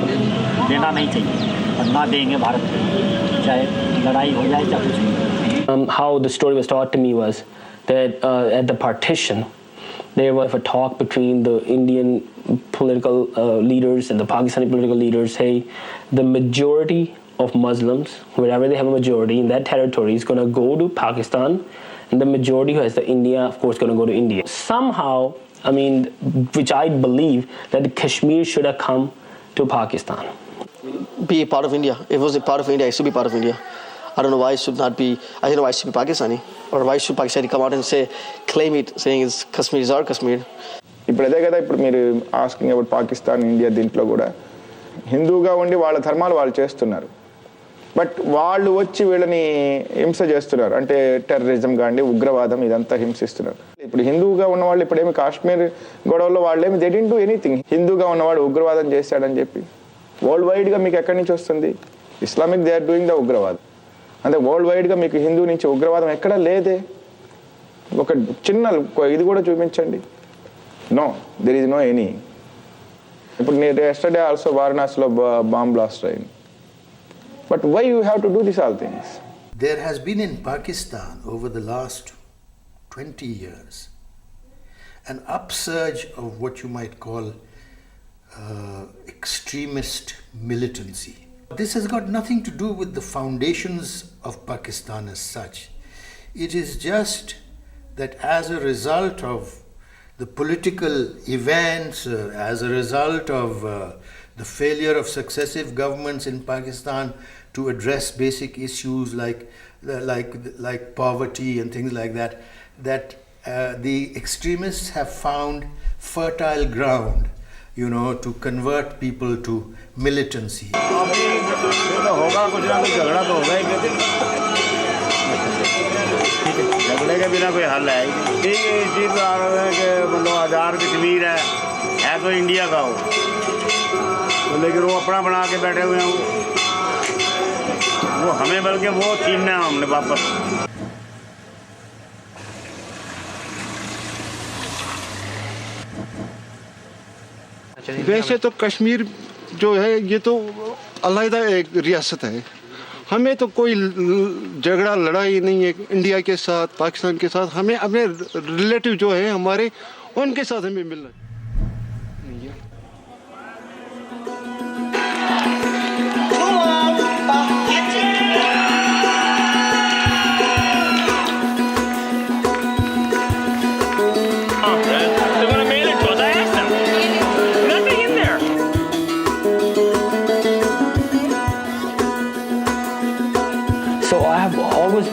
देना नहीं चाहिए, और ना देंगे भारत को, चाहे लड़ाई हो जाए चाहे कुछ नहीं। How the story was taught to me was that at the partition there was a talk between the Indian political leaders and the Pakistani political leaders. Hey, the majority of Muslims, wherever they have a majority in that territory, is going to go to Pakistan, and the majority who has the India, of course, going to go to India. Somehow, I mean, which I believe that Kashmir should have come to Pakistan. Be a part of India. If it was a part of India, it should be part of India. I don't know why it should not be. I don't know why it should be Pakistani, or why should Pakistani come out and say, claim it, saying it's Kashmir is our Kashmir. ఇప్పుడు అదే కదా ఇప్పుడు మీరు asking about Pakistan India దీంట్లో కూడా హిందూగా ఉండి వాళ్ళ ధర్మాలు వాళ్ళు చేస్తున్నారు, బట్ వాళ్ళు వచ్చి వీళ్ళని హింస చేస్తున్నారు, అంటే టెర్రరిజం కానీ ఉగ్రవాదం ఇదంతా హింసిస్తున్నారు. ఇప్పుడు హిందూగా ఉన్నవాళ్ళు ఇప్పుడేమి కాశ్మీర్ గొడవల్లో వాళ్ళేమి దే డిడ్ంట్ డూ ఎనీథింగ్. హిందూగా ఉన్నవాడు ఉగ్రవాదం చేశాడని చెప్పి వరల్డ్ వైడ్గా మీకు ఎక్కడి నుంచి వస్తుంది? Islamic they are doing the ఉగ్రవాదం. అంటే వరల్డ్ వైడ్గా మీకు హిందూ నుంచి ఉగ్రవాదం ఎక్కడా లేదే. ఒక చిన్న ఇది కూడా చూపించండి. No, there is no any. Yesterday also Varanasi bomb blast rain. But why you have to do these all things? There has been in Pakistan over the last 20 years an upsurge of what you might call extremist militancy. This has got nothing to do with the foundations of Pakistan as such. It is just that as a result of the political events, as a result of the failure of successive governments in Pakistan to address basic issues like poverty and things like that, that the extremists have found fertile ground, to convert people to militancy. झगड़े के बिना कोई हल है ठीक है। इस चीज़ का कि मतलब आज़ाद कश्मीर है तो इंडिया का हो, तो लेकिन वो अपना बना के बैठे हुए हैं, वो हमें बल्कि वो छीनना है हमने वापस। वैसे तो कश्मीर जो है ये तो अलग एक रियासत है, हमें तो कोई झगड़ा लड़ाई नहीं है इंडिया के साथ पाकिस्तान के साथ। हमें अपने रिलेटिव जो है हमारे उनके साथ हमें मिलना है।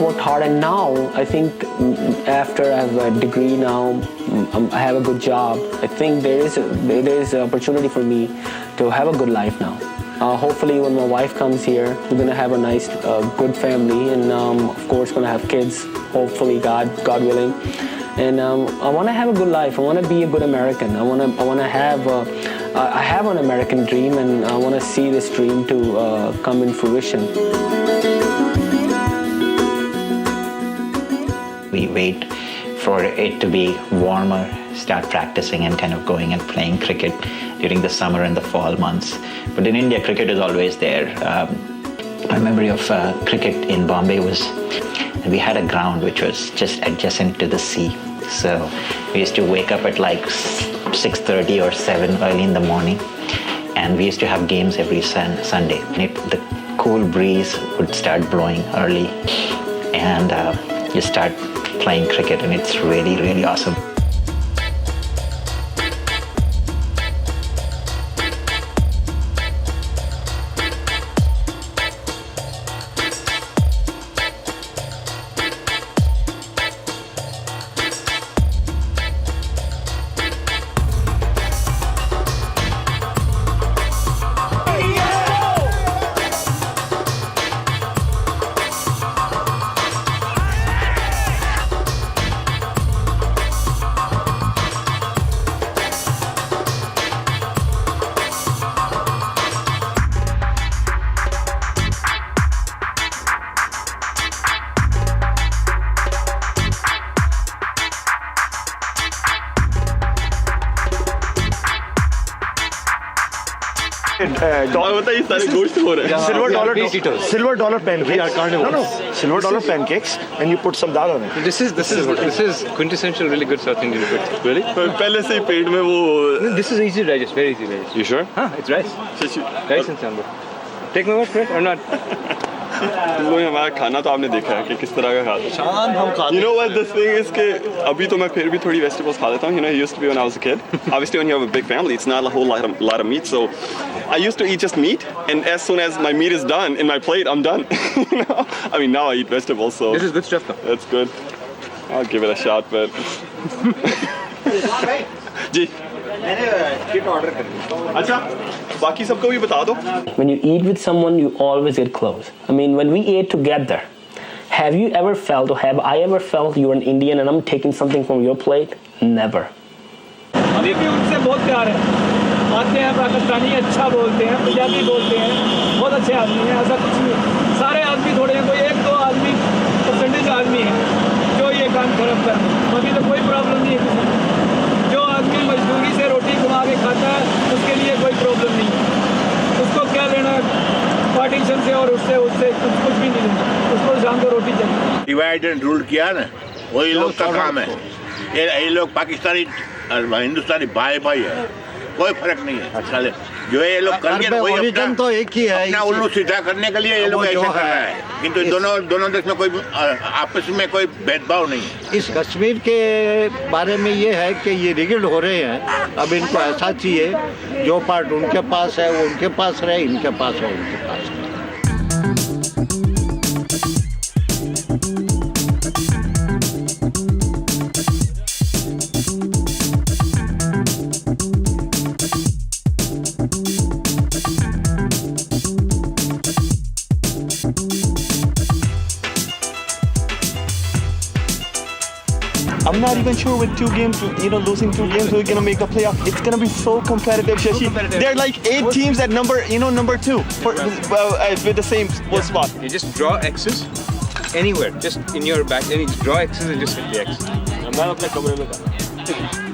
worked hard, and now I think after I have a degree now, I have a good job. I think there is an opportunity for me to have a good life now. Hopefully, when my wife comes here, we're gonna have a nice, good family, and of course, gonna have kids. Hopefully, God willing. And I want to have a good life. I want to be a good American. I want to have. I have an American dream, and I want to see this dream to come in fruition. We wait for it to be warmer, start practicing and kind of going and playing cricket during the summer and the fall months. But in India, cricket is always there. My memory of cricket in Bombay was, we had a ground which was just adjacent to the sea. So we used to wake up at like 6:30 or 7 early in the morning, and we used to have games every Sunday. The cool breeze would start blowing early, and you start playing cricket, and it's really, really awesome. Silver dollar pancakes. No, silver dollar pancakes, and you put some dal on it. This is quintessential, really good South Indian food. Really? पहले से ही पेट में वो. This is easy to digest, very easy to digest. You sure? Huh? It's rice. Rice and sambar. Take my word for it or not? हमारा खाना तो आपने देखा है कि किस तरह का खाता है. You know what this thing is कि अभी तो मैं फिर भी थोड़ी vegetables खा लेता हूँ. You know, it used to be when I was a kid. Obviously, when you have a big family, it's not a whole lot of meat. So I used to eat just meat, and as soon as my meat is done in my plate, I'm done. You know? I mean, now I eat vegetables. So this is good stuff, though. That's good. I'll give it a shot, but. जी. अच्छा बाकी सबको भी बता दो. When you eat with someone, you always get close. I mean, when we ate together, have you ever felt, or have I ever felt you're an Indian and I'm taking something from your plate? Never. अभी भी उनसे बहुत प्यार है. आते हैं पाकिस्तानी, अच्छा बोलते हैं, पंजाबी बोलते हैं, बहुत अच्छे आदमी हैं. ऐसा कुछ नहीं. सारे आदमी थोड़े हैं, कोई 1-2 आदमी परसेंटेज आदमी है जो ये काम खराब कर. अभी तो कोई प्रॉब्लम नहीं है. जो आदमी मजदूरी से रोटी कमा के खाता है, उसके लिए कोई प्रॉब्लम नहीं है. उसको क्या लेना पार्टीशन से और उससे कुछ भी नहीं लेना. उसको शाम को रोटी चाहिए. डिवाइड एंड रूल किया ना, वही लोग का काम है. ये लोग पाकिस्तानी और हिंदुस्तानी भाई है, कोई फर्क नहीं है. अच्छा जो ये लोग करके वही तो एक ही है. अपना उल्लू सीधा करने के लिए ये लोग ऐसा कर रहा है. किंतु दोनों देश में कोई आपस में कोई भेदभाव नहीं है. इस कश्मीर के बारे में ये है कि ये रिगिड हो रहे हैं. अब इनको ऐसा चाहिए जो पार्ट उनके पास है वो उनके पास रहे, इनके पास है उनके पास रहे. I'm not even sure with 2 games, losing 2 games, we're gonna make the playoff. It's gonna be so competitive, Shashi. There are like 8 teams at number 2 with the same spot. You just draw X's anywhere, just in your back, and you draw X's and just hit the X. मैं अपने कमरे में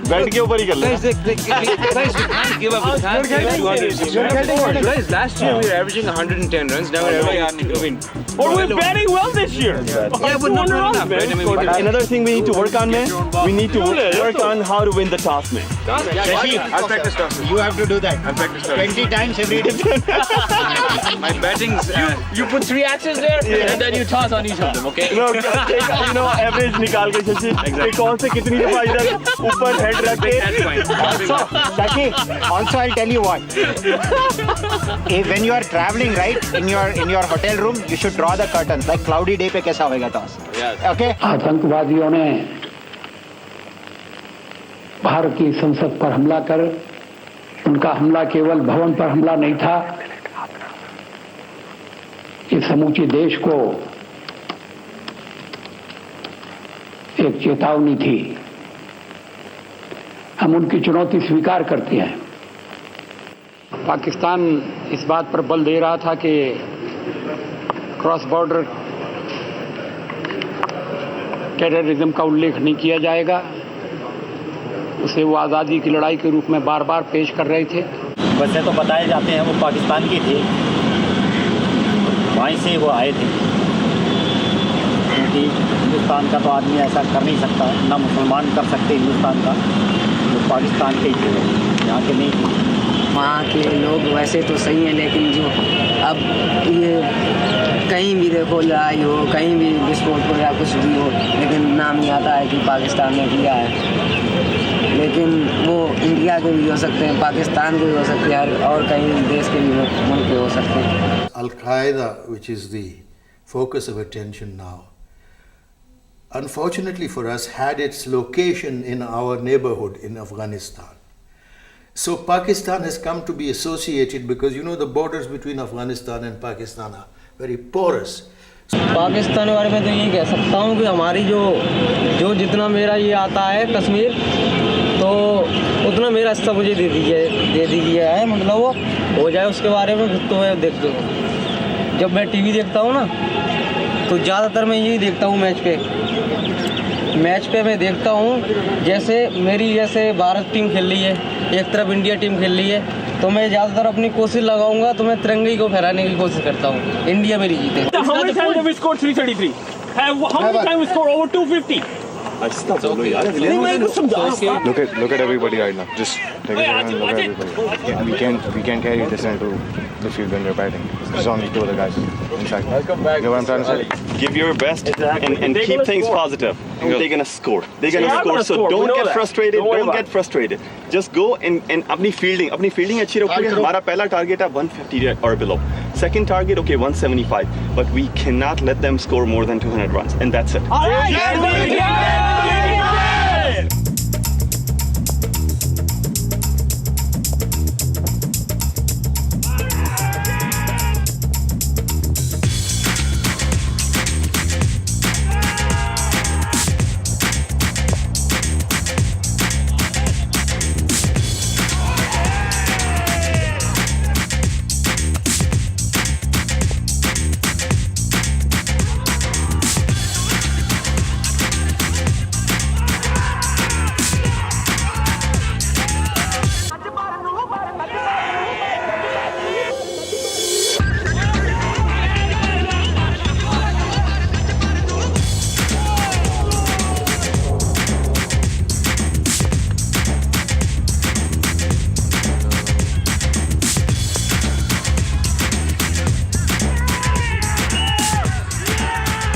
बैठ के ऊपर ही कर लेना. Guys, we can't give up. We can't give up 200. Guys, last year we were averaging 110 runs. Now we're averaging, we're batting well this year. Yeah, but not enough, man. Another thing we need to work on, man. We need to work on how to win the toss, man. Shashi, I'll practice toss. You have to do that. I'll practice toss. 20 times every day. My batting's. You put 3 axes there, and then you toss on each of them, okay? Average निकाल के Shashi. कौन से कितनी दफा इधर ऊपर Also, I'll tell you what. When you are traveling, right, in your hotel room, you should draw the curtains. Like cloudy day पे कैसा होगा toss? Okay. आतंकवादियों ने भारत की संसद पर हमला कर उनका हमला केवल भवन पर हमला नहीं था, इस समूचे देश को एक चेतावनी थी। हम उनकी चुनौती स्वीकार करते हैं। पाकिस्तान इस बात पर बल दे रहा था कि क्रॉस बॉर्डर टेररिज्म का उल्लेख नहीं किया जाएगा, उसे वो आज़ादी की लड़ाई के रूप में बार बार पेश कर रहे थे। वैसे तो बताए जाते हैं वो पाकिस्तान की थे, वहीं से वो आए थे, क्योंकि हिंदुस्तान का तो आदमी ऐसा कर नहीं सकता, ना मुसलमान कर सकते हिंदुस्तान का, वो पाकिस्तान के ही थे, यहाँ के नहीं थे। वहाँ के लोग वैसे तो सही हैं, लेकिन जो अब ये कहीं भी देखो लड़ाई हो, कहीं भी विस्फोट हो या कुछ भी हो, लेकिन नाम ही आता है कि पाकिस्तान ने किया है। लेकिन वो इंडिया के भी हो सकते हैं, पाकिस्तान के भी हो सकते हैं, और कहीं देश के भी मुल्क के हो सकते हैं। Al-Qaeda, which is the focus of attention now, unfortunately for us, had its location in our neighborhood in Afghanistan. So Pakistan has come to be associated because the borders between Afghanistan and Pakistan are very porous. Pakistan के बारे में तो यही कह सकता हूँ कि हमारी जो जितना मेरा ये आता है कश्मीर, तो उतना मेरा हिस्सा मुझे दे दीजिए है, मतलब वो हो जाए उसके बारे में। फिर तो मैं देखता हूँ, जब मैं टीवी देखता हूँ ना, तो ज़्यादातर मैं यही देखता हूँ मैच पे मैं देखता हूँ जैसे भारत टीम खेल रही है, एक तरफ इंडिया टीम खेल रही है, तो मैं ज़्यादातर अपनी कोशिश लगाऊंगा तो मैं तिरंगे को फहराने की कोशिश करता हूँ, इंडिया मेरी जीते। How many times have we scored 333? How many times we scored over 250? Look at everybody right now. Just take a second and look at everybody. We can't carry this into the field when we're batting. There's only two other guys inside. You know what I'm trying to say? Give your best and keep things positive. They're gonna score. They're gonna score. So don't get frustrated. Don't get frustrated. Just go and अपनी fielding अच्छी रखोगे। हमारा पहला target है 150 or below. Second target, okay, 175. But we cannot let them score more than 200 runs, and that's it. All right,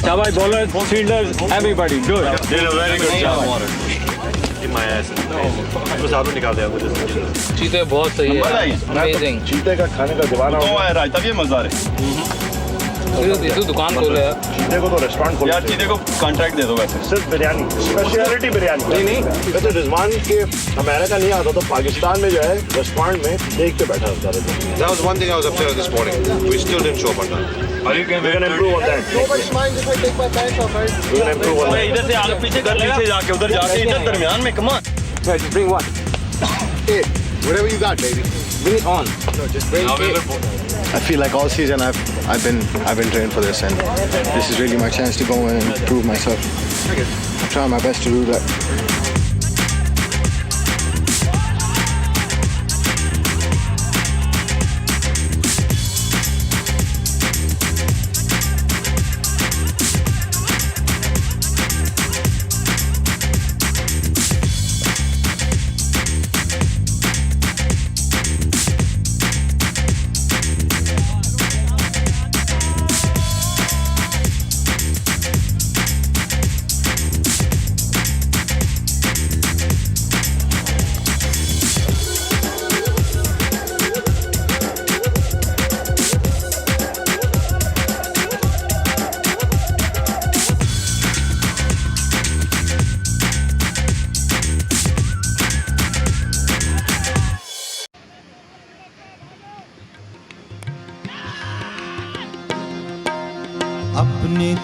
Shabai, bowlers, fielders, everybody, good. Did a very good job. In my ass. बस आलू निकाल दिया मुझे। चीते बहुत सही है, amazing. चीते का खाने का दीवाना हूँ। है राज, तब ये मजा है। तू दुकान खोले यार। चीते को तो रेस्टोरेंट खोले। यार चीते को कॉन्ट्रैक्ट दे दो वैसे। सिर्फ बिरयानी, स्पेशलिटी बिरयानी। नहीं, वैसे रिजवान के अमेरिका नहीं आता तो पाकिस्तान में जो है रेस्टोरेंट में देख के बैठा होता रहता। That was one thing I was upset with this morning. We still didn't show up on that. We're gonna improve on that. Nobody minds if I take my pants off, right? We're gonna improve on that. इधर से आगे पीछे जाके उधर जाके इधर दरमियान में come on. Yeah, just bring one. Hey, whatever you got, baby. Bring it on. No, just bring it. I feel like all season I've been training for this, and this is really my chance to go in and prove myself. I'm trying my best to do that.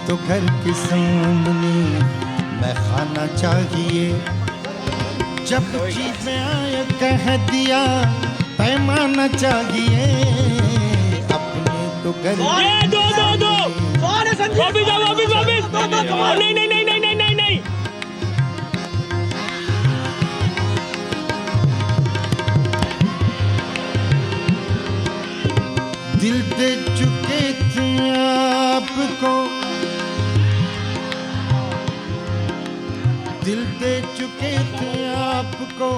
तो घर के सामने मैं खाना चाहिए, जब जीत में आया कह दिया पैमाना चाहिए, अपने तो घर नहीं दिल दे चुके थे आपको, दिल दे चुके थे आपको,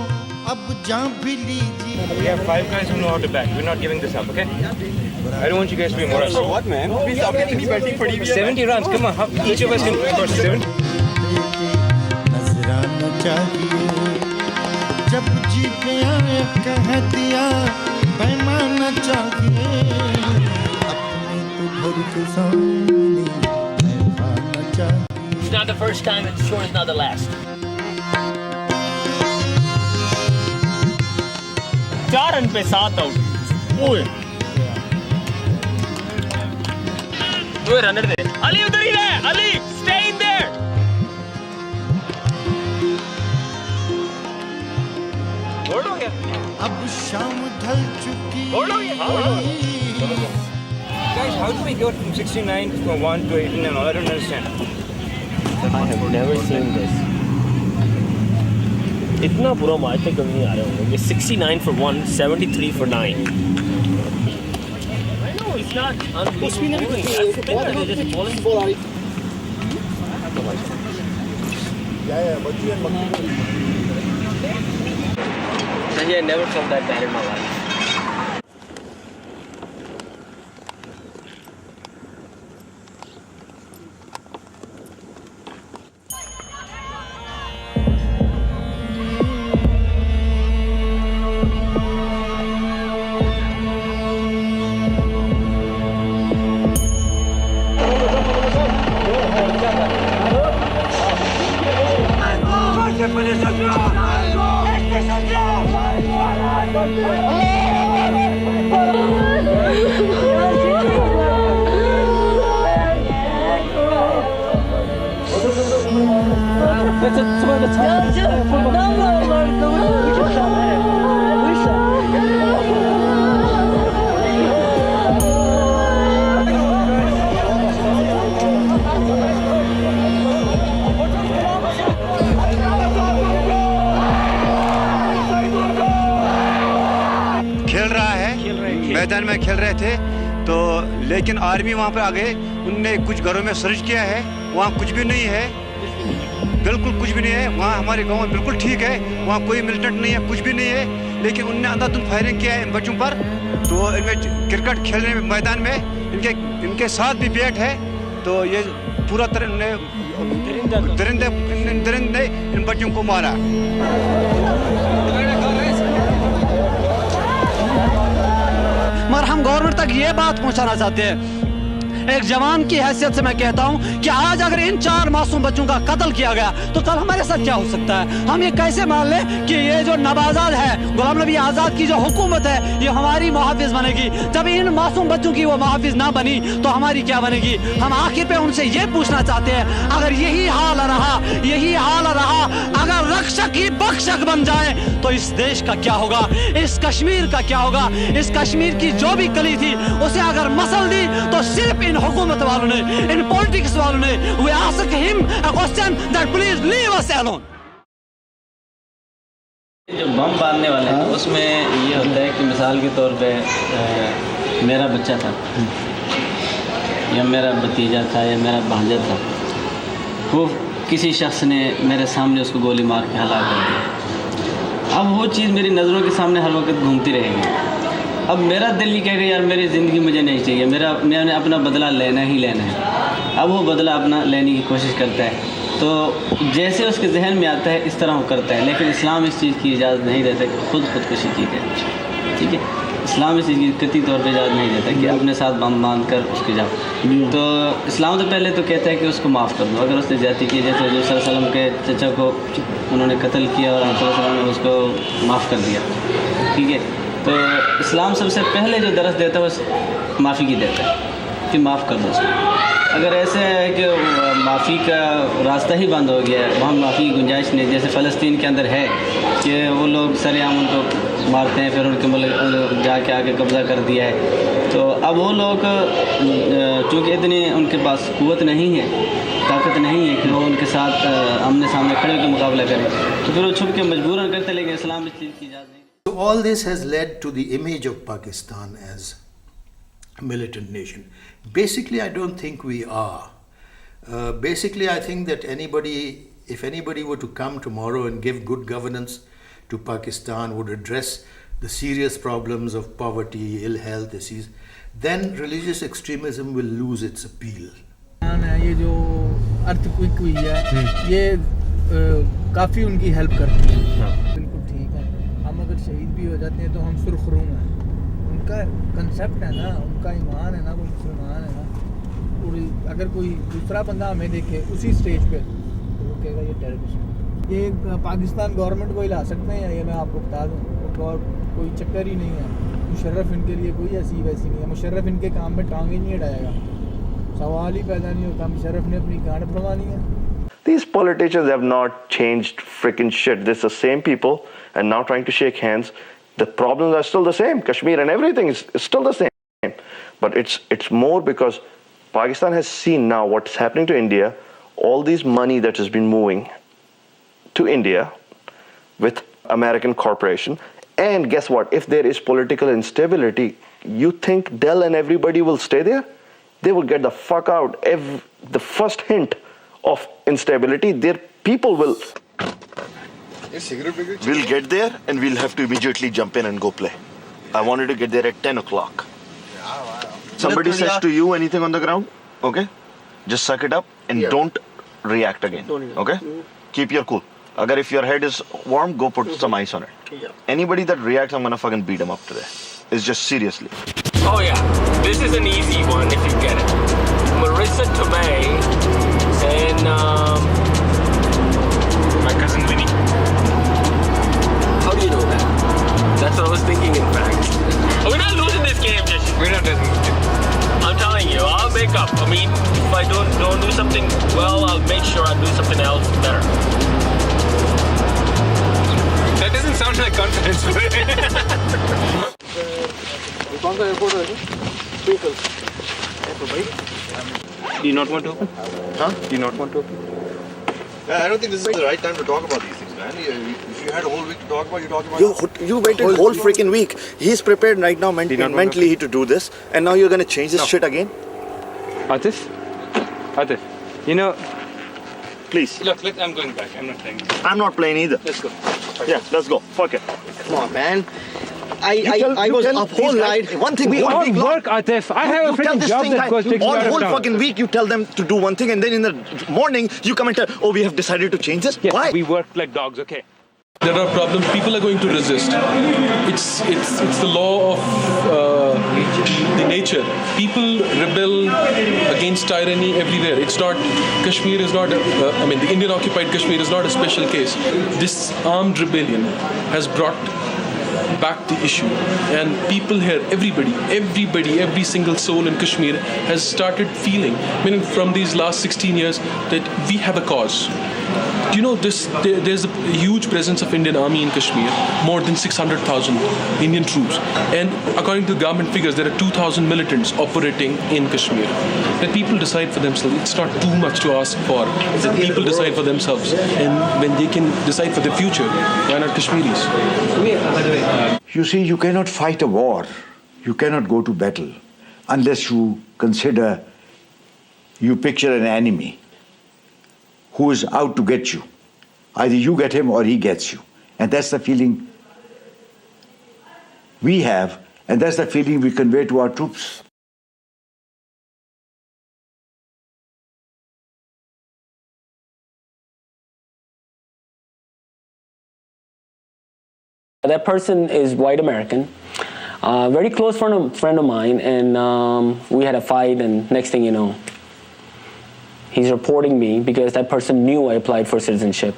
अब जान भी लीजिए। We have 5 guys who know how to bat. We're not giving this up, okay? I don't want you guys to be more upset. What, man? Please stop getting me batting for 70 runs, come on. Each of us can score 70. नजराना चाहिए, जब जी पे आए कह दिया पैमाना चाहिए, अपने तो घर के सामने पैमाना चाहिए। It's not the first time, and sure is not the last. 4 run पे 7 आउट। ओए रनर दे अली, उधर ही रहे Ali, stay in their. Gold हो गया। अब शाम ढल चुकी। गोल्ड हो गया। Guys, how do we go from 69 to 1 to 18 and all? I don't understand. I have never seen this. इतना बुरा मैच तक कभी नहीं आ रहे होंगे। ये 69 for 1, 73 for 9. I know it's not unbelievable. They're just bowling. I never felt that bad in my life. मैदान में खेल रहे थे तो, लेकिन आर्मी वहाँ पर आ गए, उनने कुछ घरों में सर्च किया है, वहाँ कुछ भी नहीं है, बिल्कुल कुछ भी नहीं है। वहाँ हमारे गांव में बिल्कुल ठीक है, वहाँ कोई मिलिटेंट नहीं है, कुछ भी नहीं है, लेकिन उनने अंधाधुंध फायरिंग किया है इन बच्चों पर। तो इनमें क्रिकेट खेलने में मैदान में इनके साथ भी बैट है, तो ये पूरा तरह दरिंदे ने इन बच्चों को मारा। मगर हम गवर्नमेंट तक ये बात पहुंचाना चाहते हैं, एक जवान की हैसियत से मैं कहता हूं कि आज अगर इन 4 मासूम बच्चों का कत्ल किया गया तो कल हमारे साथ क्या हो सकता है। हम ये कैसे मान लें कि ये जो नवाजाद है, गुलाम नबी आज़ाद की जो हुकूमत है, ये हमारी मुहाफिज बनेगी। जब इन मासूम बच्चों की वो मुहाफिज ना बनी तो हमारी क्या बनेगी। हम आखिर पे उनसे ये पूछना चाहते हैं, अगर यही हाल रहा, अगर रक्षक ही बख्शक बन जाए तो इस देश का क्या होगा, इस कश्मीर का क्या होगा। इस कश्मीर की जो भी कली थी उसे अगर मसल दी तो सिर्फ इन हुकूमत वालों ने, इन पॉलिटिक्स वालों ने, we ask him a question that please leave us alone. जो बम बांधने वाले हैं उसमें ये होता है कि मिसाल के तौर पे मेरा बच्चा था या मेरा भतीजा था या मेरा भांजा था, वो किसी शख्स ने मेरे सामने उसको गोली मार के हलाक कर दिया। अब वो चीज़ मेरी नज़रों के सामने हर वक्त घूमती रहेगी। अब मेरा दिल ये कहेगा यार मेरी ज़िंदगी मुझे नहीं चाहिए, मैंने अपना बदला लेना ही लेना है। अब वो बदला अपना लेने की कोशिश करता है, तो जैसे उसके जहन में आता है इस तरह वो करता है। लेकिन इस्लाम इस चीज़ की इजाज़त नहीं देता कि खुदकुशी की जाए, ठीक है। इस्लाम इस चीज़ की कतई तौर पर इजाज़त नहीं देता कि अपने साथ बम बांध कर उसके जाओ। तो इस्लाम तो पहले तो कहता है कि उसको माफ़ कर दो अगर उसने ज़्यादती की। जैसे हज़रत सल्लल्लाहु अलैहि वसल्लम के चचा को उन्होंने कत्ल किया और हज़रत सल्लल्लाहु अलैहि वसल्लम ने उसको माफ़ कर दिया, ठीक है। तो इस्लाम सबसे पहले जो दरस देता है वो माफ़ी की देता है कि माफ़ कर दो उसको। अगर ऐसे है कि माफ़ी का रास्ता ही बंद हो गया है, वहाँ माफ़ी की गुंजाइश नहीं, जैसे फ़लस्तीन के अंदर है कि वो लोग सरेआम उनको मारते हैं, फिर उनके मुल्क जाके आके कब्ज़ा कर दिया है, तो अब वो लोग चूँकि इतनी उनके पास क़ुव्वत नहीं है, ताकत नहीं है कि वो उनके साथ आमने सामने खड़े होकर मुकाबला करें, तो फिर वो छुप के मजबूरन करते, लेकिन इस्लाम इस चीज़ की इजाज़त नहीं। So all this has led to the image of Pakistan as a militant nation. Basically, I don't think we are. Basically, I think that if anybody were to come tomorrow and give good governance to Pakistan, would address the serious problems of poverty, ill health, disease, then religious extremism will lose its appeal. ये जो earthquake हुई है ये काफ़ी उनकी help करती है, बिल्कुल ठीक है। हम अगर शहीद भी हो जाते हैं तो हम सुरखरू हैं, उनका कंसेप्ट है ना, उनका ईमान है ना, वो मुसलमान है ना, और अगर कोई दूसरा बंदा हमें देखे उसी स्टेज पे तो वो कहेगा ये टेररिस्ट। ये पाकिस्तान गवर्नमेंट को हिला सकते हैं, ये मैं आपको बता दूँ, और कोई चक्कर ही नहीं है। मुशर्रफ इनके लिए कोई ऐसी वैसी नहीं है, मुशर्रफ इनके काम में टांग ही नहीं अड़ाएगा, सवाल ही पैदा नहीं होता, मुशर्रफ ने अपनी गांड भरवानी है। These politicians have not changed freaking shit. This is the same people and now trying to shake hands. The problems are still the same. Kashmir and everything is still the same. But it's more because Pakistan has seen now what's happening to India, all this money that has been moving to India with American corporation. And guess what? If there is political instability, you think Dell and everybody will stay there? They will get the fuck out. The first hint of instability, their people will get there and we'll have to immediately jump in and go play. I wanted to get there at 10 o'clock. Somebody says to you anything on the ground, okay? Just suck it up and don't react again, okay? Keep your cool. Agar if your head is warm, go put some ice on it. Anybody that reacts, I'm gonna fucking beat them up today. It's just seriously. Oh yeah, this is an easy one if you get it. Marissa Tomei and my cousin Winnie. How do you know that? That's what I was thinking in fact. We're not losing this game, Shashi. We're not losing this game. I'm telling you, I'll make up. I mean, if I don't do something well, I'll make sure I do something else better. That doesn't sound like confidence. कौन सा airport है? Do you not want to open? Huh? Do you not want to open? I don't think this is the right time to talk about these things, man. If you had a whole week to talk about, you're talking about. You waited a whole freaking week. He's prepared right now mentally to do this, and now you're gonna change this shit again? Atif, you know. Please. Look, I'm going back. I'm not playing. I'm not playing either. Let's go. Yeah, let's go. Fuck it. Come on, man. I was up whole night. One thing. We all work, Atif. I have a freaking job that goes takes me out of whole town. fucking week you tell them to do one thing, and then in the morning you come and tell, oh, we have decided to change this. Yes, Why? we work like dogs, okay? There are problems. People are going to resist. It's the law of the nature. People rebel against tyranny everywhere. It's not Kashmir is not. The Indian occupied Kashmir is not a special case. This armed rebellion has brought back the issue, and people here, everybody, every single soul in Kashmir has started feeling, from these last 16 years, that we have a cause. Do you know this? There's a huge presence of Indian Army in Kashmir, more than 600,000 Indian troops, and according to the government figures, there are 2,000 militants operating in Kashmir. Let people decide for themselves. It's not too much to ask for. That people decide for themselves, and when they can decide for their future, why not Kashmiris? You see, you cannot fight a war. You cannot go to battle unless you consider, you picture an enemy who is out to get you. Either you get him or he gets you. And that's the feeling we have, and that's the feeling we convey to our troops. That person is white American, very close friend of mine, and we had a fight, and next thing you know, he's reporting me because that person knew I applied for citizenship,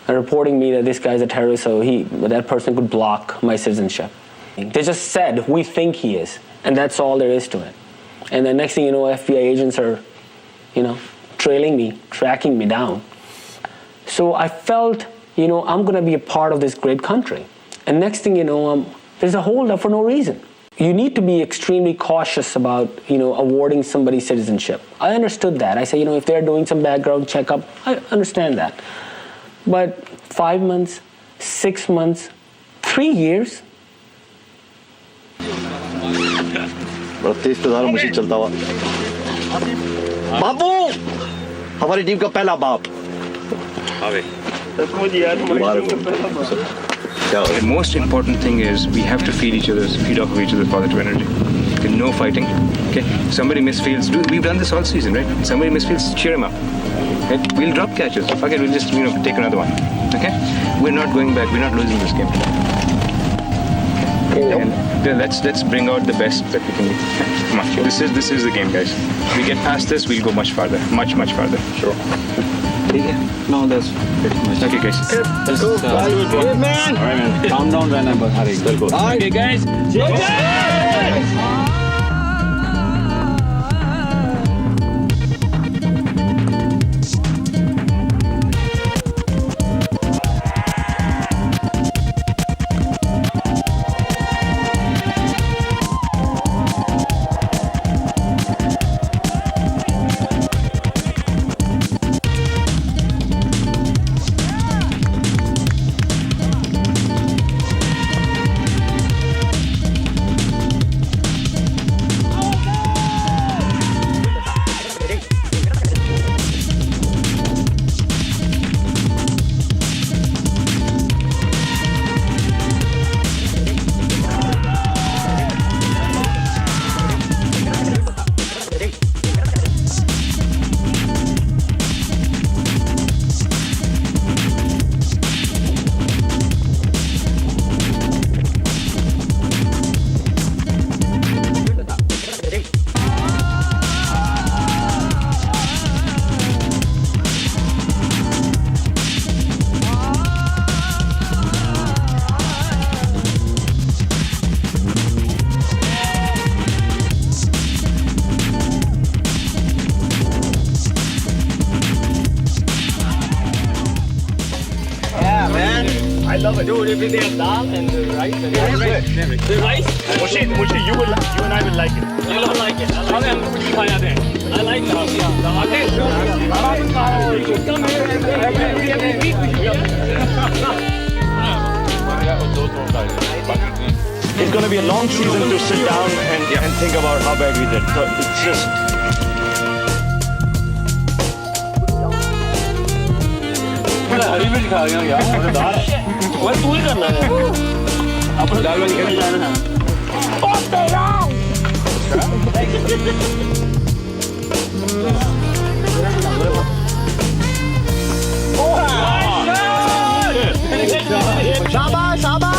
and reporting me that this guy's a terrorist, so that person could block my citizenship. They just said, we think he is, and that's all there is to it. And the next thing you know, FBI agents are trailing me, tracking me down. So I felt, I'm going to be a part of this great country. And next thing you know, there's a holdup for no reason. You need to be extremely cautious about, awarding somebody citizenship. I understood that. I say, if they're doing some background checkup, I understand that. But 5 months, 6 months, 3 years. बड़ा तेज तो मुझे चलता हुआ बाबू हमारी team का पहला बाप The most important thing is we have to feed off of each other's positive energy. Okay, no fighting. Okay, somebody misfeels. We've done this all season, right? Somebody misfeels, cheer him up. Okay? We'll drop catches. Okay, we'll just take another one. Okay, we're not going back. We're not losing this game. Okay, and let's bring out the best that we can do. Come on, this is the game, guys. We get past this, we'll go much farther, much farther. Sure. No, that's pretty much. Okay, guys. Let's go. Good man. All right, man. Calm down when I'm hurrying. Let's go. Okay, guys. Dude, if they have dal and the rice and the rice. Mushi, you and I will like it. You don't like it. I like it. I like it. You should come here every week. It's going to be a long season to sit down and think about how bad we did. So it's just. हरी मिर्च खा गया यार वो तू ही करना है अपने दाल वाली खेल जाना है ओ तेरा शाबाश शाबाश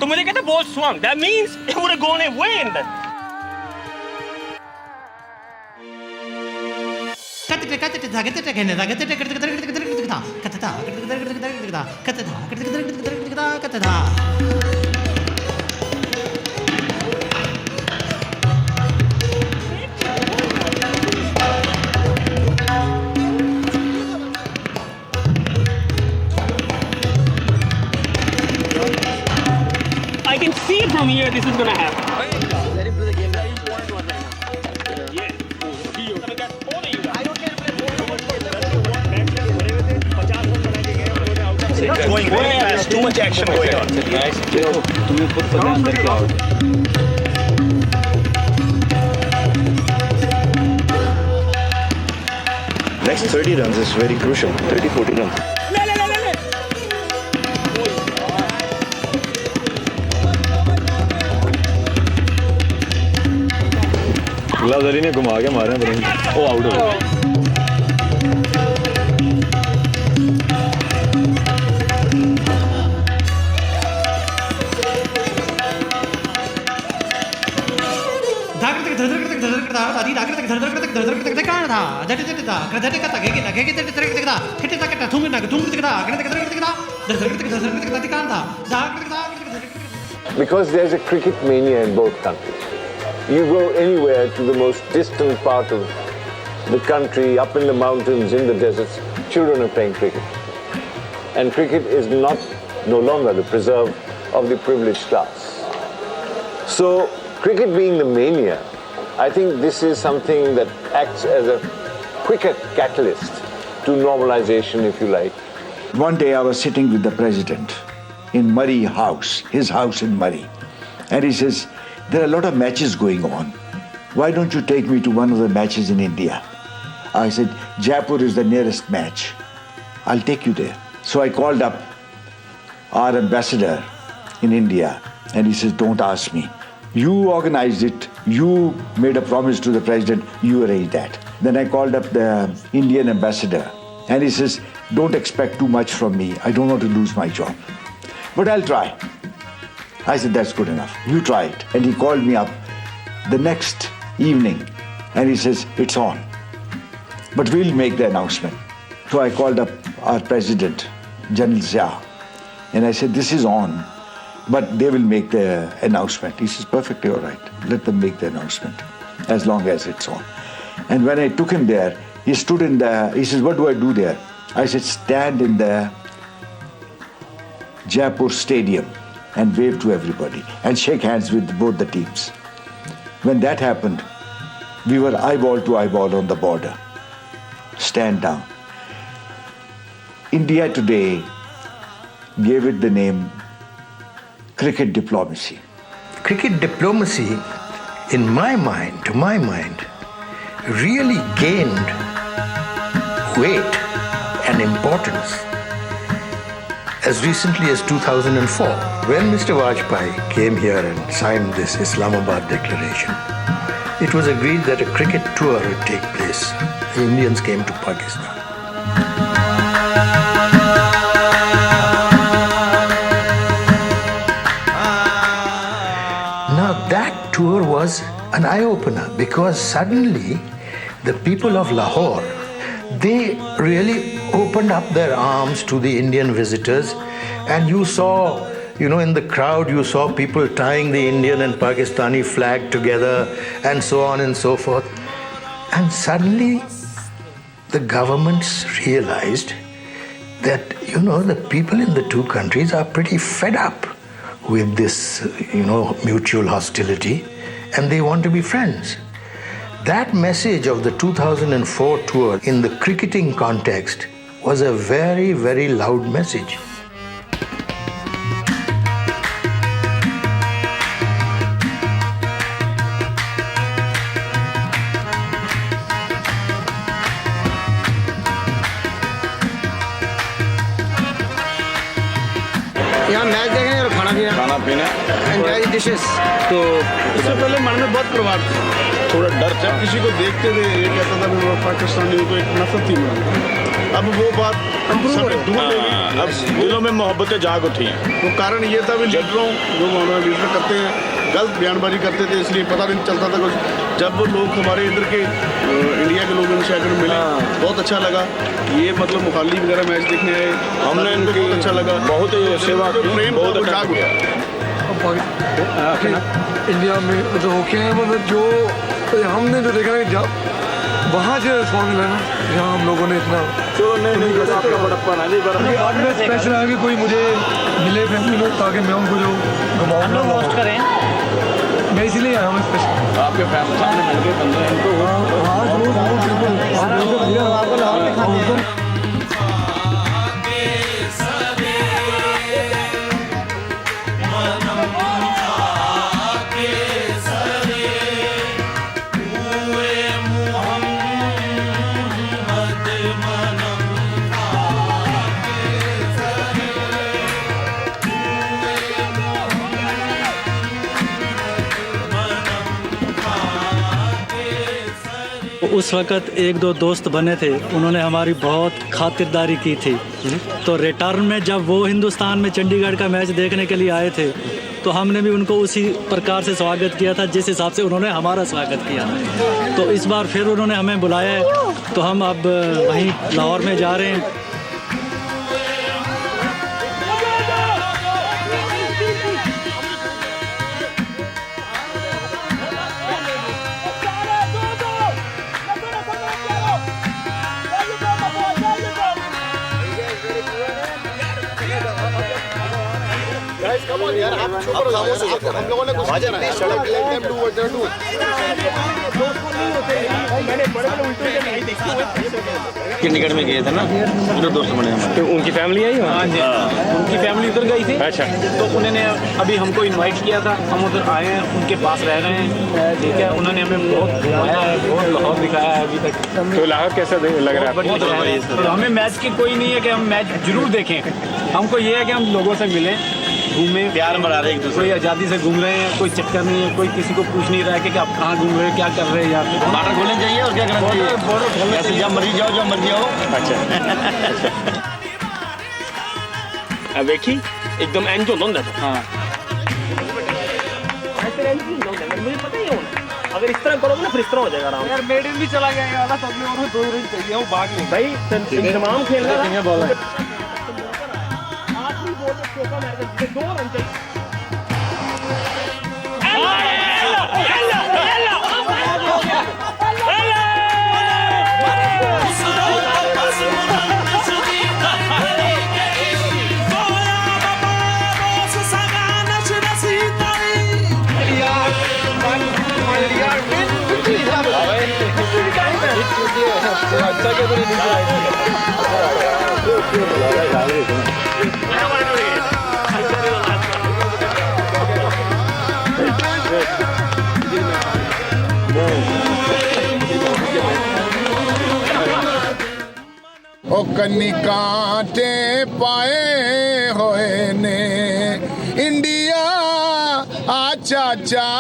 तो मुझे कहते ball swung. That means it would have gone in wind. can see from here this is gonna happen. It's going very fast. Too much action going on. तुम्हें खुद पता है अंदर क्या होगा. Next 30 runs is very crucial. 30-40 runs. गुलाबदरी ने घुमा के मारे हैं, वो आउट हो गया. Because there's a cricket mania in both countries. You go anywhere to the most distant part of the country, up in the mountains, in the deserts, children are playing cricket. And cricket is no longer the preserve of the privileged class. So, cricket being the mania, I think this is something that acts as a quicker catalyst to normalization, if you like. One day I was sitting with the president in Murray House, his house in Murray, and he says, there are a lot of matches going on. Why don't you take me to one of the matches in India? I said, Jaipur is the nearest match. I'll take you there. So I called up our ambassador in India, and he says, don't ask me. You organized it, you made a promise to the president, you arranged that. Then I called up the Indian ambassador, and he says, don't expect too much from me. I don't want to lose my job. But I'll try. I said, that's good enough. You try it. And he called me up the next evening, and he says, it's on. But we'll make the announcement. So I called up our president, General Zia, and I said, this is on, but they will make the announcement. He says, perfectly all right. Let them make the announcement, as long as it's on. And when I took him there, he stood he says, what do I do there? I said, stand in the Jaipur Stadium and wave to everybody and shake hands with both the teams. When that happened, we were eyeball to eyeball on the border. Stand down. India today gave it the name cricket diplomacy. Cricket diplomacy, in my mind, to my mind, really gained weight and importance as recently as 2004, when Mr. Vajpayee came here and signed this Islamabad Declaration. It was agreed that a cricket tour would take place. The Indians came to Pakistan. Now that tour was an eye-opener because suddenly the people of Lahore, they really opened up their arms to the Indian visitors, and you saw, in the crowd you saw people tying the Indian and Pakistani flag together and so on and so forth. And suddenly the governments realized that, the people in the two countries are pretty fed up with this, mutual hostility, and they want to be friends. That message of the 2004 tour in the cricketing context was a very, very loud message. यहाँ match देखने और खाना पीना enjoy dishes. तो इससे पहले मन में बहुत प्रभाव था, थोड़ा डर था. किसी को देखते थे ये कहता था मैं पाकिस्तानी हूँ, तो एक नफरत थी मन. अब वो बात दूर हो गई. अब दिलों में मोहब्बतें जाग उठी हैं. तो कारण ये था भी लीडरों जो हमारे लीडर करते हैं गलत बयानबाजी करते थे, इसलिए पता नहीं चलता था कुछ. जब वो लोग हमारे इधर के इंडिया के लोग इनसे आकर मिले, बहुत अच्छा लगा. ये मतलब मुखाली वगैरह मैच देखने आए, हमने इनको बहुत अच्छा लगा. बहुत सेवा प्रेम बहुत जाग उठा. इंडिया में जो होके हैं, मतलब जो हमने जो देखा है वहाँ जो सॉन्ग है ना, यहाँ हम लोगों ने इतना बाद में स्पेशल है कि कोई मुझे मिले फैमिली में, ताकि मैं उनको जो गवाऊँ ना होस्ट करें। मैं इसीलिए आया हूँ स्पेशल। आपके फैमिली सामने मिल के बंदे हैं तो हाँ बिल्कुल। उस वक़्त एक दो दोस्त बने थे, उन्होंने हमारी बहुत खातिरदारी की थी। तो रिटर्न में जब वो हिंदुस्तान में चंडीगढ़ का मैच देखने के लिए आए थे, तो हमने भी उनको उसी प्रकार से स्वागत किया था जिस हिसाब से उन्होंने हमारा स्वागत किया। तो इस बार फिर उन्होंने हमें बुलाया है, तो हम अब वहीं लाहौर में जा रहे हैं। यार आप चुप रहो, हम लोगों ने कुछ चंडीगढ़ में गए थे ना, उधर दोस्त बने हमारे। तो उनकी फैमिली आई वहाँ? उनकी फैमिली उधर गई थी। अच्छा। तो उन्होंने अभी हमको इनवाइट किया था, हम उधर आए हैं, उनके पास रह रहे हैं। ठीक है, उन्होंने हमें बहुत घुमाया है, बहुत लाहौर दिखाया है अभी तक। तो लाहौर कैसा लग रहा है? तो हमें मैच की कोई नहीं है कि हम मैच जरूर देखें, हमको ये है कि हम लोगों से मिलें, घूमें, प्यार बढ़ा रहे हैं। कोई आज़ादी से घूम रहे हैं, कोई चक्कर नहीं है, कोई किसी को पूछ नहीं रहा है कि आप कहाँ घूम रहे हैं, क्या कर रहे हैं यहाँ पे। बॉर्डर खोलने चाहिए और क्या करना चाहिए, बॉर्डर जब मर्जी जाओ, जब मर्जी आओ। अच्छा। देखी एकदम एंड जो नॉन था। हाँ। मुझे पता ही होना, अगर इस तरह करोगे ना फिर इस तरह हो जाएगा आराम। यार मेडन भी चला गया था, तो अगले ओवर में 2 रन चाहिए, वो भाग नहीं भाई। तमाम खेल रहा है बॉल है। ओ कन्नी कांटे पाए होए ने इंडिया आचा चा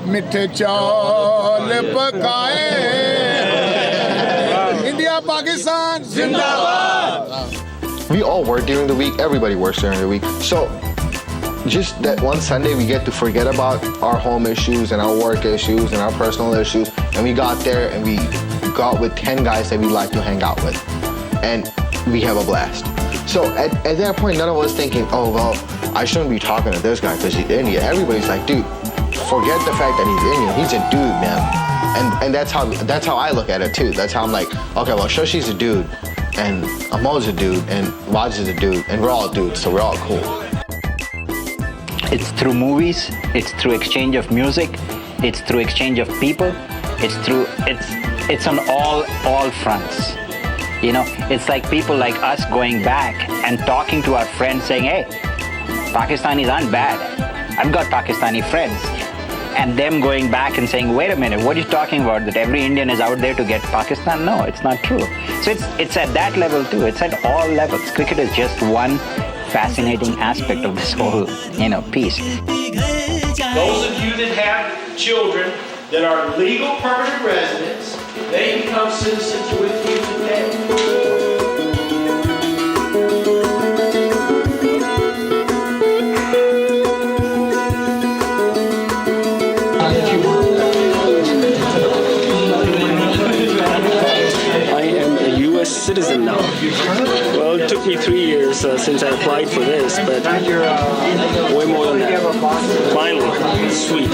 मिठे चौल पकाए इंडिया पाकिस्तान जिंदाबाद. We all work during the week. Everybody works during the week. So just that one Sunday we get to forget about our home issues and our work issues and our personal issues, and we got there and we got with 10 guys that we like to hang out with, and we have a blast. So at that point, none of us thinking, oh well, I shouldn't be talking to this guy because he's Indian. Everybody's like, dude, forget the fact that he's Indian. He's a dude, man. And that's how I look at it too. That's how I'm like, okay, well, Shashi's a dude, and Amal's a dude, and Waj is a dude, and we're all dudes, so we're all cool. It's through movies, it's through exchange of music, it's through exchange of people, it's on all fronts. You know, it's like people like us going back and talking to our friends saying, hey, Pakistanis aren't bad. I've got Pakistani friends. And them going back and saying, wait a minute, what are you talking about? That every Indian is out there to get Pakistan? No, it's not true. So it's at that level too. It's at all levels. Cricket is just one fascinating aspect of this whole, piece. Those of you that have children that are legal permanent residents, they become citizens with you today. Citizen now. Well, it took me 3 years since I applied for this, but way more than that. Finally, sweet.